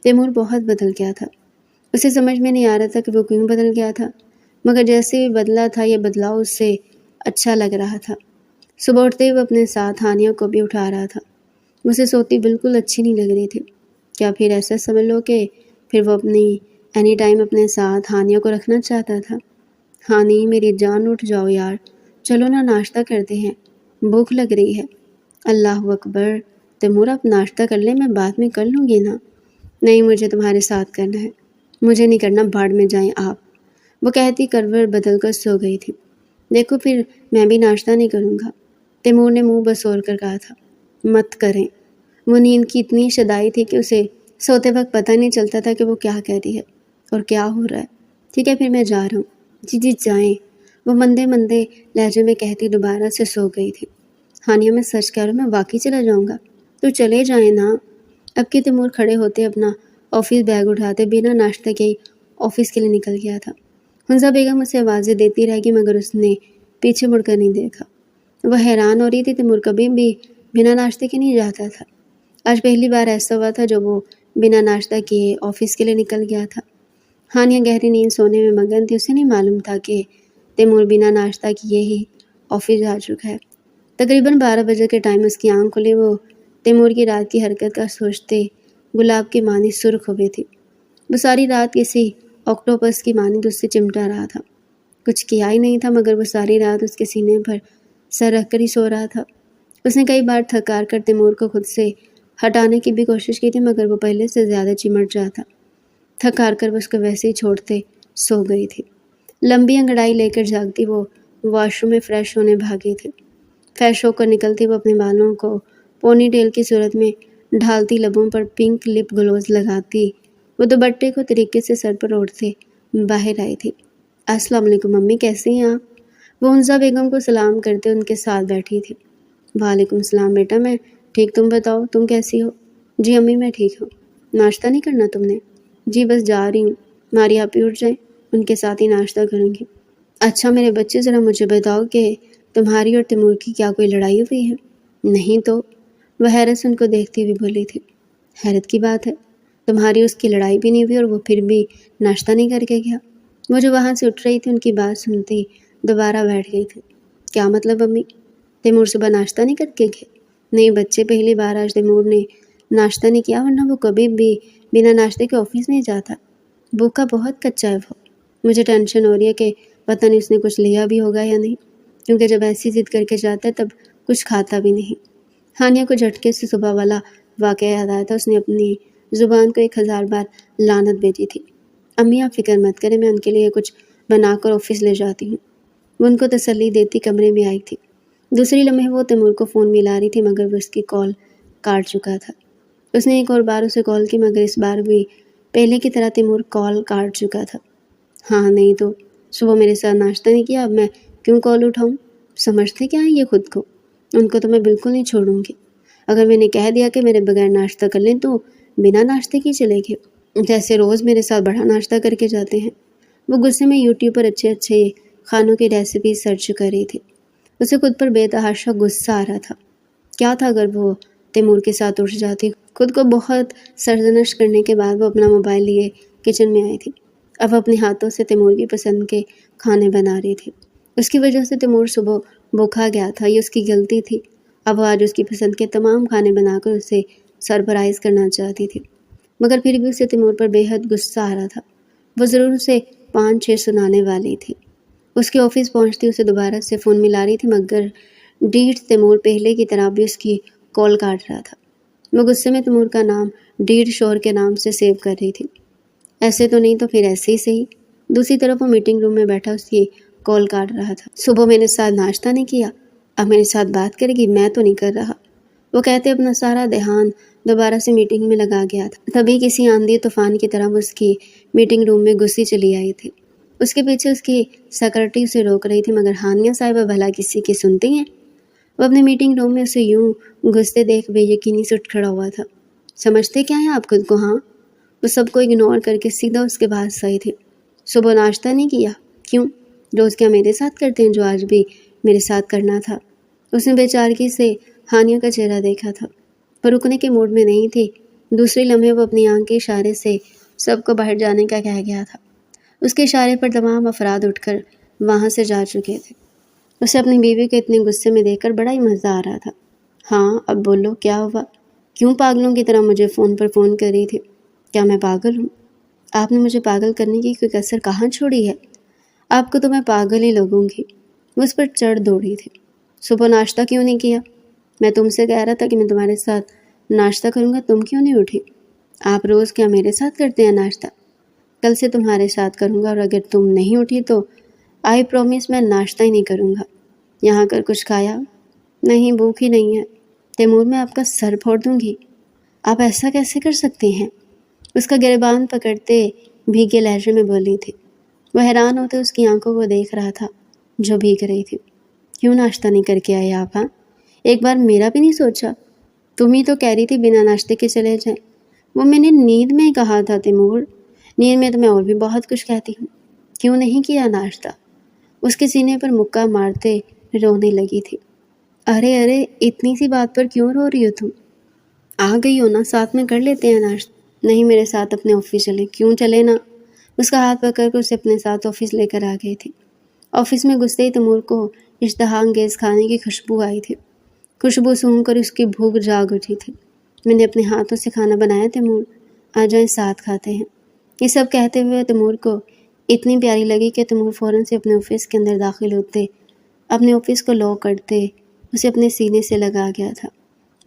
تیمور بہت بدل گیا تھا۔ اسے سمجھ میں نہیں آ رہا تھا کہ وہ کیوں بدل گیا تھا، مگر جیسے ہی بدلا تھا یہ بدلاؤ اس سے اچھا لگ رہا تھا۔ صبح اٹھتے ہی وہ اپنے ساتھ ہانیہ کو بھی اٹھا رہا تھا۔ اسے سوتی بالکل اچھی نہیں لگ رہی تھی۔ کیا پھر ایسا سمجھ لو کہ پھر وہ اپنی اینی ٹائم اپنے ساتھ ہانیہ کو رکھنا چاہتا تھا؟ ہانی میری جان، اٹھ جاؤ یار، چلو نا ناشتہ کرتے ہیں، بھوک لگ رہی ہے۔ اللہ اکبر، تیمور آپ ناشتہ کر لیں، میں بعد میں کر لوں گی نا۔ نہیں، مجھے تمہارے ساتھ کرنا ہے۔ مجھے نہیں کرنا، بھاڑ میں جائیں آپ، وہ کہتی کروٹ بدل کر سو گئی تھی۔ دیکھو پھر میں بھی ناشتہ نہیں کروں گا، تیمور نے منہ بسور کر کہا تھا۔ مت کریں، وہ نیند کی اتنی شدائی تھی کہ اسے سوتے وقت پتہ نہیں چلتا تھا کہ وہ کیا کہہ رہی ہے اور کیا ہو رہا ہے۔ ٹھیک ہے پھر میں جا رہا ہوں۔ جی جی جائیں، وہ مندے مندے لہجے میں کہتی دوبارہ سے سو گئی تھی۔ ہانیہ میں سچ کہہ رہا ہوں، میں واقعی چلا جاؤں گا، تو چلے جائیں نا۔ اب کہ تیمور کھڑے ہوتے اپنا آفس بیگ اٹھاتے بنا ناشتہ کے آفس کے لیے نکل گیا تھا۔ حنزہ بیگم اسے آوازیں دیتی رہ گئی، مگر اس نے پیچھے مڑ کر نہیں دیکھا۔ وہ حیران ہو رہی تھی، تیمور کبھی بھی بنا ناشتے کے نہیں جاتا تھا۔ آج پہلی بار ایسا ہوا تھا جب وہ بنا ناشتہ کیے آفس کے لیے نکل گیا تھا۔ ہانیہ گہری نیند سونے میں مگن تھی، اسے نہیں معلوم تھا کہ تیمور بنا ناشتہ کیے ہی آفس جا چکا ہے۔ تقریباً 12 بجے کے ٹائم اس کی آنکھ کھلی۔ وہ تیمور کی رات کی حرکت کا سوچتے گلاب کی مانند سرخ ہوئی تھی۔ وہ ساری رات کسی آکٹوپس کی مانند اس سے چمٹا رہا تھا۔ کچھ کیا ہی نہیں تھا، مگر وہ ساری رات اس کے سینے پر سر رکھ کر ہی سو رہا تھا۔ اس نے کئی بار تھکار کر تیمور کو خود سے ہٹانے کی بھی کوشش کی تھی مگر وہ پہلے سے زیادہ چمٹ رہا تھا۔ تھک ہار کر وہ اس کو ویسے ہی چھوڑتے سو گئی تھی۔ لمبی انگڑائی لے کر جاگتی وہ واش روم میں فریش ہونے بھاگی تھی۔ فریش ہو کر نکلتی وہ اپنے بالوں کو پونی ٹیل کی صورت میں ڈھالتی، لبوں پر پنک لپ گلوز لگاتی وہ دوپٹے کو طریقے سے سر پر اوڑھتے باہر آئی تھی۔ السلام علیکم امی، کیسی ہیں آپ؟ وہ حنزہ بیگم کو سلام کرتے ان کے ساتھ بیٹھی تھی۔ وعلیکم السلام بیٹا، میں ٹھیک، تم بتاؤ تم کیسی ہو؟ جی امی میں ٹھیک ہوں۔ ناشتہ نہیں کرنا تم نے؟ جی بس جا رہی ہوں، ماری آپی اٹھ جائیں، ان کے ساتھ ہی ناشتہ کروں گی۔ اچھا میرے بچے، ذرا مجھے بتاؤ کہ تمہاری اور تیمور کی کیا کوئی لڑائی ہوئی ہے؟ نہیں تو، وہ حیرت سے ان کو دیکھتی ہوئی بولی تھی۔ حیرت کی بات ہے، تمہاری اس کی لڑائی بھی نہیں ہوئی اور وہ پھر بھی ناشتہ نہیں کر کے گیا۔ وہ جو وہاں سے اٹھ رہی تھی ان کی بات سنتی دوبارہ بیٹھ گئی تھی۔ کیا مطلب امی؟ تیمور صبح ناشتہ نہیں کر کے گئے؟ نہیں بچے، پہلی بار آج تیمور نے ناشتہ نہیں کیا، ورنہ وہ کبھی بھی بنا ناشتے کے آفس نہیں جاتا۔ بھوکا بہت کچا ہے وہ۔ مجھے ٹینشن ہو رہی ہے کہ پتہ نہیں اس نے کچھ لیا بھی ہوگا یا نہیں، کیونکہ جب ایسی ضد کر کے جاتا ہے تب کچھ کھاتا بھی نہیں۔ ہانیہ کو جھٹکے سے صبح والا واقعہ یاد آیا تھا۔ اس نے اپنی زبان کو 1000 بار لعنت بھیجی تھی۔ امی آپ فکر مت کریں، میں ان کے لیے کچھ بنا کر آفس لے جاتی ہوں۔ وہ ان کو تسلی دیتی کمرے میں آئی تھی۔ دوسری لمحے وہ تیمور کو فون ملا رہی تھی مگر وہ اس کی کال کاٹ چکا تھا۔ اس نے ایک اور بار اسے کال کی مگر اس بار بھی پہلے کی طرح تیمور کال کاٹ چکا تھا۔ ہاں نہیں تو، صبح میرے ساتھ ناشتہ نہیں کیا، اب میں کیوں کال اٹھاؤں؟ سمجھتے کیا ہیں یہ خود کو؟ ان کو تو میں بالکل نہیں چھوڑوں گی۔ اگر میں نے کہہ دیا کہ میرے بغیر ناشتہ کر لیں تو بنا ناشتے کی چلے گئے، جیسے روز میرے ساتھ بڑا ناشتہ کر کے جاتے ہیں۔ وہ غصے میں یوٹیوب پر اچھے اچھے کھانوں کی ریسیپی سرچ کر رہی تھی۔ اسے خود پر بے تحاشا غصہ آ رہا تھا۔ کیا تھا اگر وہ تیمور کے ساتھ اٹھ جاتی؟ خود کو بہت سرزنش کرنے کے بعد وہ اپنا موبائل لیے کچن میں آئی تھی۔ اب اپنے ہاتھوں سے تیمور کی پسند کے کھانے بنا رہی تھی۔ اس کی وجہ سے تیمور صبح بھوکا گیا تھا، یہ اس کی غلطی تھی۔ اب وہ آج اس کی پسند کے تمام کھانے بنا کر اسے سرپرائز کرنا چاہتی تھی، مگر پھر بھی اسے تیمور پر بے حد غصہ آ رہا تھا۔ وہ ضرور اسے 5-6 سنانے والی تھی۔ اس کے آفس پہنچتی اسے دوبارہ سے فون ملا رہی تھی مگر ڈیٹ تیمور پہلے کی طرح بھی اس کی کال کاٹ رہا تھا۔ وہ غصے میں تیمور کا نام ڈیٹ شوہر کے نام سے سیو کر رہی تھی۔ ایسے تو نہیں تو پھر ایسے ہی صحیح۔ دوسری طرف وہ میٹنگ روم میں بیٹھا اس کی کال کاٹ رہا تھا۔ صبح میرے ساتھ ناشتہ نہیں کیا، اب میرے ساتھ بات کرے گی؟ میں تو نہیں کر رہا، وہ کہتے اپنا سارا دھیان دوبارہ سے میٹنگ میں لگا گیا تھا۔ تبھی کسی آندھی طوفان کی طرح وہ اس کی میٹنگ روم میں گھسی چلی آئی تھی۔ اس کے پیچھے اس کی سیکرٹری اسے روک رہی تھی مگر ہانیہ صاحبہ بھلا کسی کی سنتی ہیں؟ وہ اپنے میٹنگ روم میں اسے یوں گھستے دیکھ بے یقینی سے اٹھ کھڑا ہوا تھا۔ سمجھتے کیا ہیں آپ خود کو؟ ہاں، وہ سب کو اگنور کر کے سیدھا اس کے پاس آئی تھی۔ صبح ناشتہ نہیں کیا؟ کیوں؟ روز کیا میرے ساتھ کرتے ہیں جو آج بھی میرے ساتھ کرنا تھا؟ اس نے بے چارگی سے ہانیہ کا چہرہ دیکھا تھا۔ وہ رکنے کے موڈ میں نہیں تھی۔ دوسری لمحے وہ اپنی آنکھ کے اشارے سے سب کو باہر جانے کا کہہ گیا تھا۔ اس کے اشارے پر تمام افراد اٹھ کر وہاں سے جا چکے تھے۔ اسے اپنی بیوی کو اتنے غصے میں دیکھ کر بڑا ہی مزہ آ رہا تھا۔ ہاں اب بولو، کیا ہوا؟ کیوں پاگلوں کی طرح مجھے فون پر فون کر رہی تھی؟ کیا میں پاگل ہوں؟ آپ نے مجھے پاگل کرنے کی کوئی کسر کہاں چھوڑی ہے؟ آپ کو تو میں پاگل ہی لگوں گی۔ وہ اس پر چڑھ دوڑی تھی۔ صبح ناشتہ کیوں نہیں کیا؟ میں تم سے کہہ رہا تھا کہ میں تمہارے ساتھ ناشتہ کروں گا، تم کیوں نہیں اٹھی؟ آپ روز کیا میرے ساتھ کرتے ہیں ناشتہ؟ کل سے تمہارے ساتھ کروں گا اور اگر تم نہیں اٹھی تو آئی پرومس میں ناشتہ ہی نہیں کروں گا۔ یہاں کر کچھ کھایا؟ نہیں، بھوک ہی نہیں ہے۔ تیمور میں آپ کا سر پھوڑ دوں گی۔ آپ ایسا کیسے کر سکتے ہیں؟ اس کا گریبان پکڑتے بھیگے لہجے میں بولی تھی۔ وہ حیران ہوتے اس کی آنکھوں کو دیکھ رہا تھا جو بھیگ رہی تھی۔ کیوں ناشتہ نہیں کر کے آئے آپ؟ ہاں، ایک بار میرا بھی نہیں سوچا؟ تم ہی تو کہہ رہی تھی بنا ناشتے کے چلے جائیں۔ وہ میں نے نیند میں کہا تھا تیمور، نیند میں تو میں اور بھی بہت کچھ کہتی ہوں۔ کیوں نہیں کیا ناشتہ؟ اس کے سینے پر مکہ مارتے رونے لگی تھی۔ ارے ارے، اتنی سی بات پر کیوں رو رہی ہو تم؟ آ گئی ہو نا، ساتھ میں کر لیتے ہیں ناشتہ۔ نہیں، میرے ساتھ اپنے آفس چلے۔ کیوں چلے نا؟ اس کا ہاتھ پکڑ کر اسے اپنے ساتھ آفس لے کر آ گئی تھی۔ آفس میں گھستے ہی تیمور کو اشتہا انگیز کھانے کی خوشبو آئی تھی۔ خوشبو سونگھ کر اس کی بھوک جاگ اٹھی تھی۔ میں نے اپنے ہاتھوں سے کھانا بنایا تیمور، آ جائیں ساتھ کھاتے ہیں۔ یہ سب کہتے ہوئے تیمور کو اتنی پیاری لگی کہ تیمور فوراً سے اپنے آفس کے اندر داخل ہوتے اپنے آفس کو لاک کرتے اسے اپنے سینے سے لگا گیا تھا۔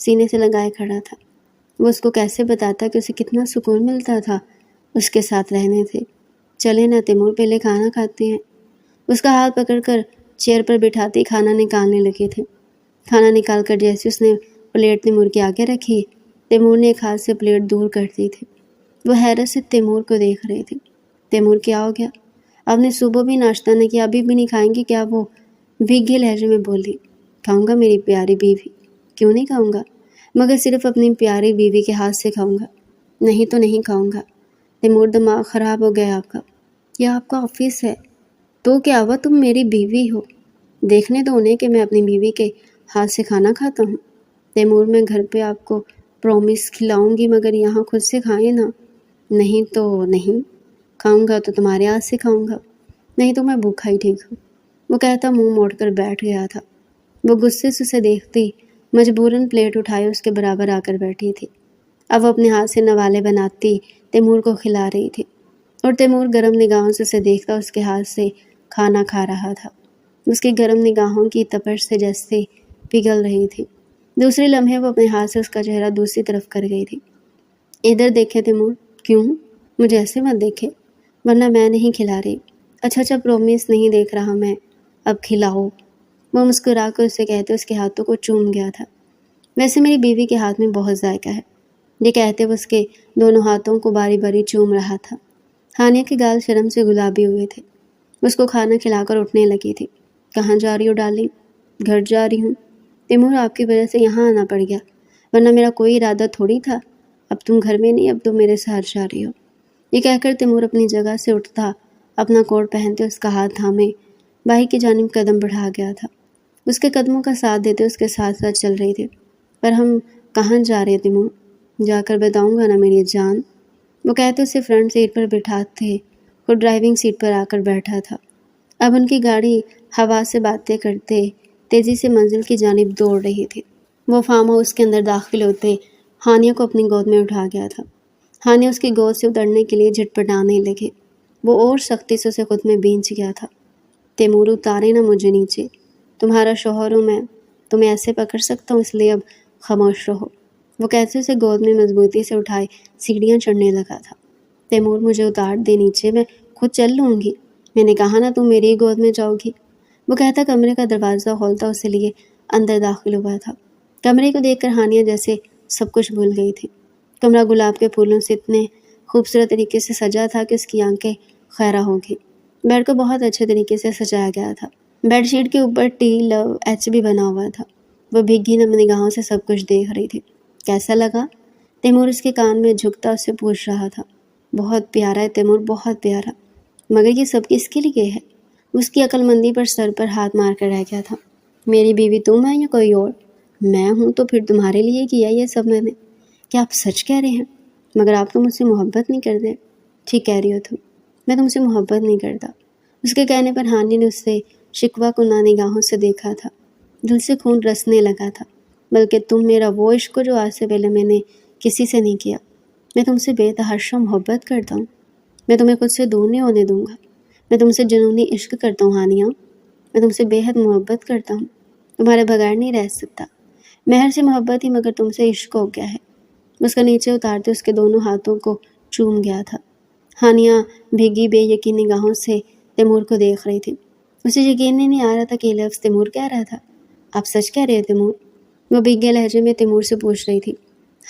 سینے سے لگائے کھڑا تھا۔ وہ اس کو کیسے بتاتا کہ اسے کتنا سکون ملتا تھا اس کے ساتھ رہنے سے۔ چلے نا تیمور، پہلے کھانا کھاتے ہیں۔ اس کا ہاتھ پکڑ کر چیئر پر بٹھاتے کھانا نکالنے لگے تھے۔ کھانا نکال کر جیسے اس نے پلیٹ تیمور کے آگے رکھی، تیمور نے ایک ہاتھ سے پلیٹ دور کر دی تھی۔ وہ حیرت سے تیمور کو دیکھ رہی تھی۔ تیمور، کیا ہو گیا؟ آپ نے صبح بھی ناشتہ نہ کیا، ابھی بھی نہیں کھائیں گے کیا؟ وہ بھیگے لہجے میں بولی۔ کھاؤں گا میری پیاری بیوی، کیوں نہیں کھاؤں گا، مگر صرف اپنی پیاری بیوی کے ہاتھ سے کھاؤں گا، نہیں تو نہیں کھاؤں گا۔ تیمور، دماغ خراب ہو گیا آپ کا؟ یہ آپ کا آفس ہے، تو کیا ہوا، تم میری بیوی ہو، دیکھنے تو انہیں کہ میں اپنی بیوی کے ہاتھ سے کھانا کھاتا ہوں۔ تیمور، میں گھر پہ آپ کو پرومس کھلاؤں گی، مگر یہاں خود سے کھائیں نا۔ نہیں تو نہیں، کھاؤں گا تو تمہارے ہاتھ سے کھاؤں گا، نہیں تو میں بھوکا ہی ٹھیک ہوں، وہ کہتا منہ موڑ کر بیٹھ گیا تھا۔ وہ غصے سے اسے دیکھتی مجبوراً پلیٹ اٹھائے اس کے برابر آ کر بیٹھی تھی۔ اب وہ اپنے ہاتھ سے نوالے بناتی تیمور کو کھلا رہی تھی، اور تیمور گرم نگاہوں سے اسے دیکھتا اس کے ہاتھ سے کھانا کھا رہا تھا۔ اس کی گرم نگاہوں کی تپش سے جیسے پگھل رہی تھی۔ دوسرے لمحے وہ اپنے ہاتھ سے اس کا چہرہ دوسری طرف کر گئی تھی۔ ادھر دیکھے تیمور، کیوں؟ مجھے ایسے مت دیکھے، ورنہ میں نہیں کھلا رہی۔ اچھا پرومس نہیں دیکھ رہا میں، اب کھلاؤ۔ وہ مسکرا کر اسے کہتے اس کے ہاتھوں کو چوم گیا تھا۔ ویسے میری بیوی کے ہاتھ میں بہت ذائقہ ہے، یہ کہتے وہ اس کے دونوں ہاتھوں کو باری باری چوم رہا تھا۔ ہانیہ کے گال شرم سے گلابی ہوئے تھے۔ اس کو کھانا کھلا کر اٹھنے لگی تھی۔ کہاں جا رہی ہو ڈارلنگ؟ گھر جا رہی ہوں۔ تیمور، آپ کی وجہ سے یہاں آنا پڑ گیا، ورنہ میرا کوئی ارادہ تھوڑی تھا۔ اب تم گھر میں نہیں، اب تم میرے ساتھ جا رہی ہو۔ یہ کہہ کر تیمور اپنی جگہ سے اٹھتا، اپنا کوٹ پہنتے اس کا ہاتھ تھامے باہر کی جانب قدم بڑھا گیا تھا۔ اس کے قدموں کا ساتھ دیتے اس کے ساتھ ساتھ چل رہی تھی۔ پر ہم کہاں جا رہے تیمور؟ جا کر بتاؤں گا نا میری جان، وہ کہتے اسے فرنٹ سیٹ پر بٹھاتے خود ڈرائیونگ سیٹ پر آ کر بیٹھا تھا۔ اب ان کی گاڑی ہوا سے باتیں کرتے تیزی سے منزل کی جانب دوڑ رہی تھی۔ وہ فارم ہاؤس کے اندر داخل ہوتے ہانیہ کو اپنی گود میں اٹھا گیا تھا۔ ہانیہ اس کی گود سے اترنے کے لیے جھٹپٹانے لگے۔ وہ اور سختی سے اسے خود میں بھینچ گیا تھا۔ تیمور، اتارے نہ مجھے نیچے، تمہارا شوہر ہوں میں، تمہیں ایسے پکڑ سکتا ہوں، اس لیے اب خاموش رہو۔ وہ کیسے اسے گود میں مضبوطی سے اٹھائے سیڑھیاں چڑھنے لگا تھا۔ تیمور، مجھے اتار دے نیچے، میں خود چل لوں گی، میں نے کہا نا تم میری گود میں جاؤ گی، وہ کہتا کمرے کا دروازہ کھولتا اسے لیے اندر داخل ہوا تھا۔ کمرے کو دیکھ کر ہانیہ جیسے سب کچھ بھول گئی تھی۔ کمرہ گلاب کے پھولوں سے اتنے خوبصورت طریقے سے سجا تھا کہ اس کی آنکھیں خیرہ ہو گئی۔ بیڈ کو بہت اچھے طریقے سے سجایا گیا تھا۔ بیڈ شیٹ کے اوپر ٹی لو ایچ بھی بنا ہوا تھا۔ وہ بھیگی نم نگاہوں سے سب کچھ دیکھ رہی تھی۔ کیسا لگا؟ تیمور اس کے کان میں جھکتا اس سے پوچھ رہا تھا۔ بہت پیارا ہے تیمور، بہت پیارا، مگر یہ سب کس کے لیے ہے؟ اس کی عقل مندی پر سر پر ہاتھ مار کر رہ گیا تھا۔ میری بیوی تم ہے یا کوئی اور؟ میں ہوں تو پھر تمہارے لیے کیا یہ سب میں نے۔ کیا آپ سچ کہہ رہے ہیں؟ مگر آپ تو مجھ سے محبت نہیں کرتے۔ ٹھیک کہہ رہی ہو تم، میں تم سے محبت نہیں کرتا۔ اس کے کہنے پر ہانی نے اس سے شکوہ کنہ نگاہوں سے دیکھا تھا۔ دل سے خون رسنے لگا تھا۔ بلکہ تم میرا وہ عشق جو آج سے پہلے میں نے کسی سے نہیں کیا۔ میں تم سے بے تحاشا محبت کرتا ہوں، میں تمہیں خود سے دور نہیں ہونے دوں گا۔ میں تم سے جنونی عشق کرتا ہوں ہانیہ، میں تم سے بے حد محبت کرتا ہوں، تمہارے بغیر نہیں رہ سکتا۔ مہر سے محبت ہی مگر تم سے عشق ہو گیا ہے۔ اس کا نیچے اتارتے اس کے دونوں ہاتھوں کو چوم گیا تھا۔ ہانیہ بھیگی بے یقین نگاہوں سے تیمور کو دیکھ رہی تھی۔ اسے یقین ہی نہیں آ رہا تھا کہ یہ لفظ تیمور کہہ رہا تھا۔ آپ سچ کہہ رہے ہیں تیمور؟ وہ بھیگے لہجے میں تیمور سے پوچھ رہی تھی۔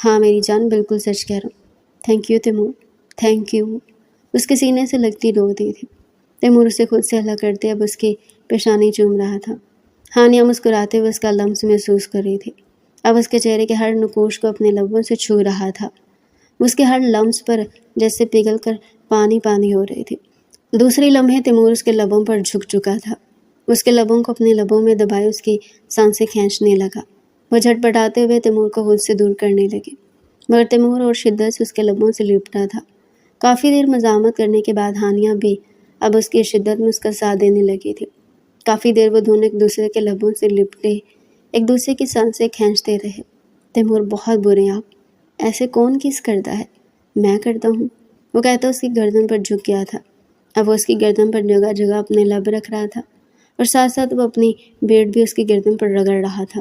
ہاں میری جان، بالکل سچ کہہ رہا ہوں۔ Thank you Taimur, thank you, اس کے سینے سے لگتی روتی تھی۔ تیمور اسے خود سے الگ کرتے اب اس کی پیشانی چوم رہا تھا۔ ہانیہ مسکراتے ہوئے اس کا لمس محسوس کر رہی تھی۔ اب اس کے چہرے کے ہر نقوش کو اپنے لبوں سے چھو رہا تھا۔ اس کے ہر لمس پر جیسے پگھل کر پانی پانی ہو رہی تھی۔ دوسری لمحے تیمور اس کے لبوں پر جھک چکا تھا۔ اس کے لبوں کو اپنے لبوں میں دبائے اس کی سانسیں کھینچنے لگا۔ وہ جھٹپٹاتے ہوئے تیمور کو خود سے دور کرنے لگے، مگر تیمور اور شدت سے اس کے لبوں سے لپٹا تھا۔ کافی دیر مزاحمت کرنے کے بعد ہانیہ بھی اب اس کی شدت میں اس کا ساتھ دینے لگی تھی۔ کافی دیر وہ دونوں ایک دوسرے کے لبوں سے لپٹے ایک دوسرے کی سانسیں کھینچتے رہے۔ تیمور، بہت برے ہیں آپ، ایسے کون کس کرتا ہے؟ میں کرتا ہوں، وہ کہتا اس کی گردن پر جھک گیا تھا۔ اب وہ اس کی گردن پر جگہ جگہ اپنے لب رکھ رہا تھا، اور ساتھ ساتھ وہ اپنی بیٹ بھی اس کی گردن پر رگڑ رہا تھا۔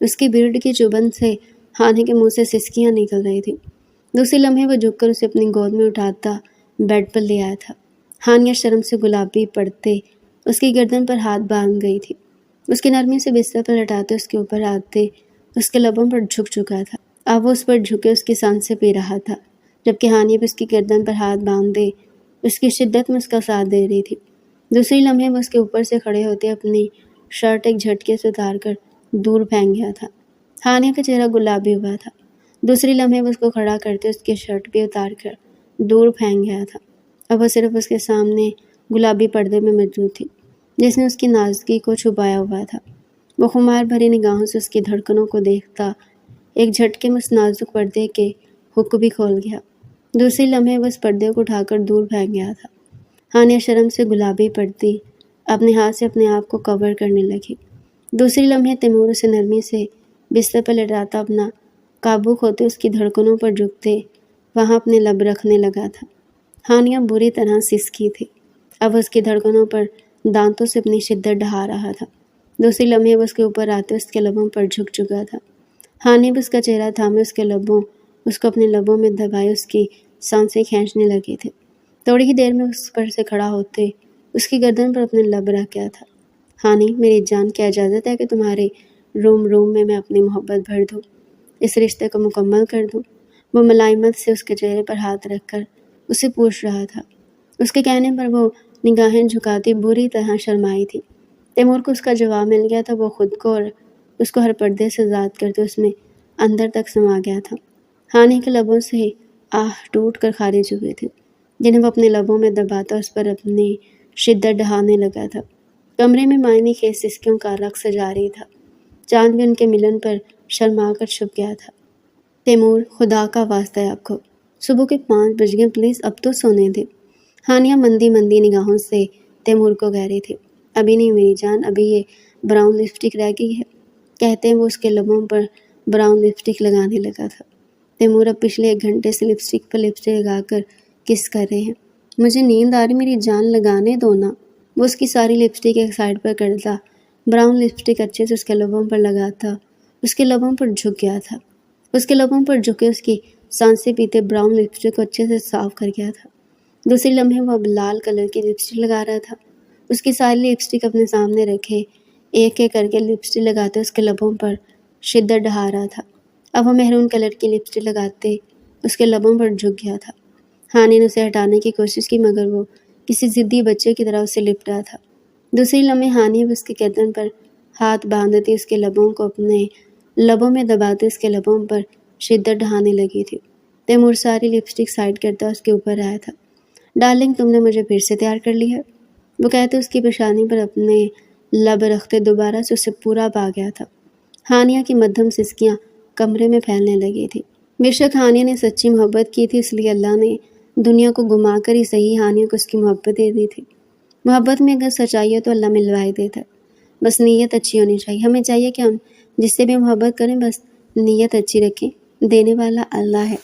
اس کی بیرڈ کی چبھن سے ہانیہ کے منہ سے سسکیاں نکل رہی تھیں۔ دوسرے لمحے وہ جھک کر اسے اپنی گود میں اٹھاتا بیڈ پر لے آیا تھا۔ ہانیہ شرم سے گلابی پڑتے اس کی گردن پر ہاتھ باندھ گئی تھی۔ اس کی نرمی سے بستر پر لٹاتے اس کے اوپر آتے اس کے لبوں پر جھک چکا تھا۔ اب وہ اس پر جھکے اس کی سانسیں پی رہا تھا، جبکہ ہانیہ بھی اس کی گردن پر ہاتھ باندھے اس کی شدت میں اس کا ساتھ دے رہی تھی۔ دوسری لمحے وہ اس کے اوپر سے کھڑے ہوتے اپنی شرٹ ایک جھٹکے سے اتار کر دور پھینک گیا تھا۔ ہانیہ کا چہرہ گلابی ہوا تھا۔ دوسری لمحے وہ اس کو کھڑا کرتے اس کی شرٹ بھی اتار کر دور پھینک گیا تھا۔ اب وہ صرف اس کے سامنے گلابی پردے میں موجود تھی، جس نے اس کی نازکی کو چھپایا ہوا تھا۔ وہ خمار بھری نگاہوں سے اس کی دھڑکنوں کو دیکھتا ایک جھٹکے میں اس نازک پردے کے ہک بھی کھول گیا۔ دوسری لمحے وہ اس پردے کو اٹھا کر دور پھینک گیا تھا۔ ہانیہ شرم سے گلابی پڑتی اپنے ہاتھ سے اپنے آپ کو کور کرنے لگی۔ دوسری لمحے تیمور اسے نرمی سے بستر پر لٹاتا اپنا قابو کھوتے اس کی دھڑکنوں پر جھکتے وہاں اپنے لب رکھنے لگا تھا۔ ہانیہ بری طرح سسکی تھی۔ اب اس کی دھڑکنوں پر دانتوں سے اپنی شدت ڈھا رہا تھا۔ دوسری لمحے وہ اس کے اوپر آتے اس کے لبوں پر جھک چکا تھا۔ ہانیہ بھی اس کا چہرہ تھامے اس کو اپنے لبوں میں دبائے اس کی سانسیں کھینچنے لگے تھے۔ تھوڑی ہی دیر میں اس پر سے کھڑا ہوتے اس کی گردن پر اپنے لب رکھ گیا تھا۔ ہانی، میری جان، کیا اجازت ہے کہ تمہارے روم میں اپنی محبت بھر دوں، اس رشتے کو مکمل کر دوں؟ وہ ملائمت سے اس کے چہرے پر ہاتھ رکھ کر اسے پوچھ رہا تھا۔ اس کے کہنے پر وہ نگاہیں جھکاتی بری طرح شرمائی تھی۔ تیمور کو اس کا جواب مل گیا تھا۔ وہ خود کو اور اس کو ہر پردے سے آزاد کرتے اس میں اندر تک سما گیا تھا۔ ہانی کے لبوں سے آہ ٹوٹ کر خارج ہوئے تھے، جنہیں وہ اپنے لبوں میں دباتا اس پر اپنی شدت ڈھانے لگا تھا۔ کمرے میں معنی خیز سسکیوں کا رقص جاری تھا۔ چاند بھی ان کے ملن پر شرما کر چھپ گیا تھا۔ تیمور، خدا کا واسطہ ہے آپ کو، صبح کے 5 بج گئے، پلیز اب تو سونے دے۔ ہانیہ مندی نگاہوں سے تیمور کو کہہ رہی تھی۔ ابھی نہیں میری جان، ابھی یہ براؤن لپسٹک رہ گئی ہے، کہتے ہیں وہ اس کے لبوں پر براؤن لپسٹک لگانے لگا تھا۔ تیمور اب پچھلے 1 گھنٹے سے لپسٹک پر لپسٹک لگا کر کس کر رہے ہیں۔ مجھے نیند آ رہی، میری جان لگانے دو نا۔ وہ اس کی ساری لپسٹک ایک سائڈ پر کرتا براؤن لپسٹک اچھے سے اس کے لبوں پر لگاتا اس کے لبوں پر جھک گیا تھا۔ اس کے لبوں پر جھکے اس کی سانسیں پیتے براؤن لپسٹک کو اچھے سے صاف کر گیا تھا۔ دوسری لمحے وہ اب لال کلر کی لپسٹک لگا رہا تھا۔ اس کی ساری لپسٹک اپنے سامنے رکھے ایک ایک کر کے لپسٹک لگاتے اس کے لبوں پر شدت ڈھا رہا تھا۔ اب وہ میرون کلر کی لپسٹک لگاتے اس کے لبوں پر جھک گیا تھا۔ ہانی نے اسے ہٹانے کی کوشش کی، مگر وہ کسی ضدی بچے کی طرح اسے لپٹا تھا۔ دوسری لمحے ہانی بھی اس کے گردن پر ہاتھ باندھتی اس کے لبوں کو اپنے لبوں میں دباتے اس کے لبوں پر شدت ڈھانے لگی تھی۔ تیمور ساری لپسٹک سائڈ کرتا اس کے اوپر آیا تھا۔ ڈارلنگ، تم نے مجھے پھر سے تیار کر لی ہے، وہ کہتے اس کی پیشانی پر اپنے لب رکھتے دوبارہ سے اسے پورا پا گیا تھا۔ ہانیہ کی مدھم سسکیاں کمرے میں پھیلنے لگی تھی۔ بے شک ہانیہ نے سچی محبت کی تھی، اس لیے اللہ نے دنیا کو گھما کر ہی صحیح ہانیہ کو اس کی محبت دے دی تھی۔ محبت میں اگر سچائی ہے تو اللہ ملوا ہی دیتا ہے، بس نیت اچھی ہونی چاہیے۔ ہمیں چاہیے کہ ہم جس سے بھی محبت کریں بس نیت اچھی رکھیں، دینے والا اللہ ہے۔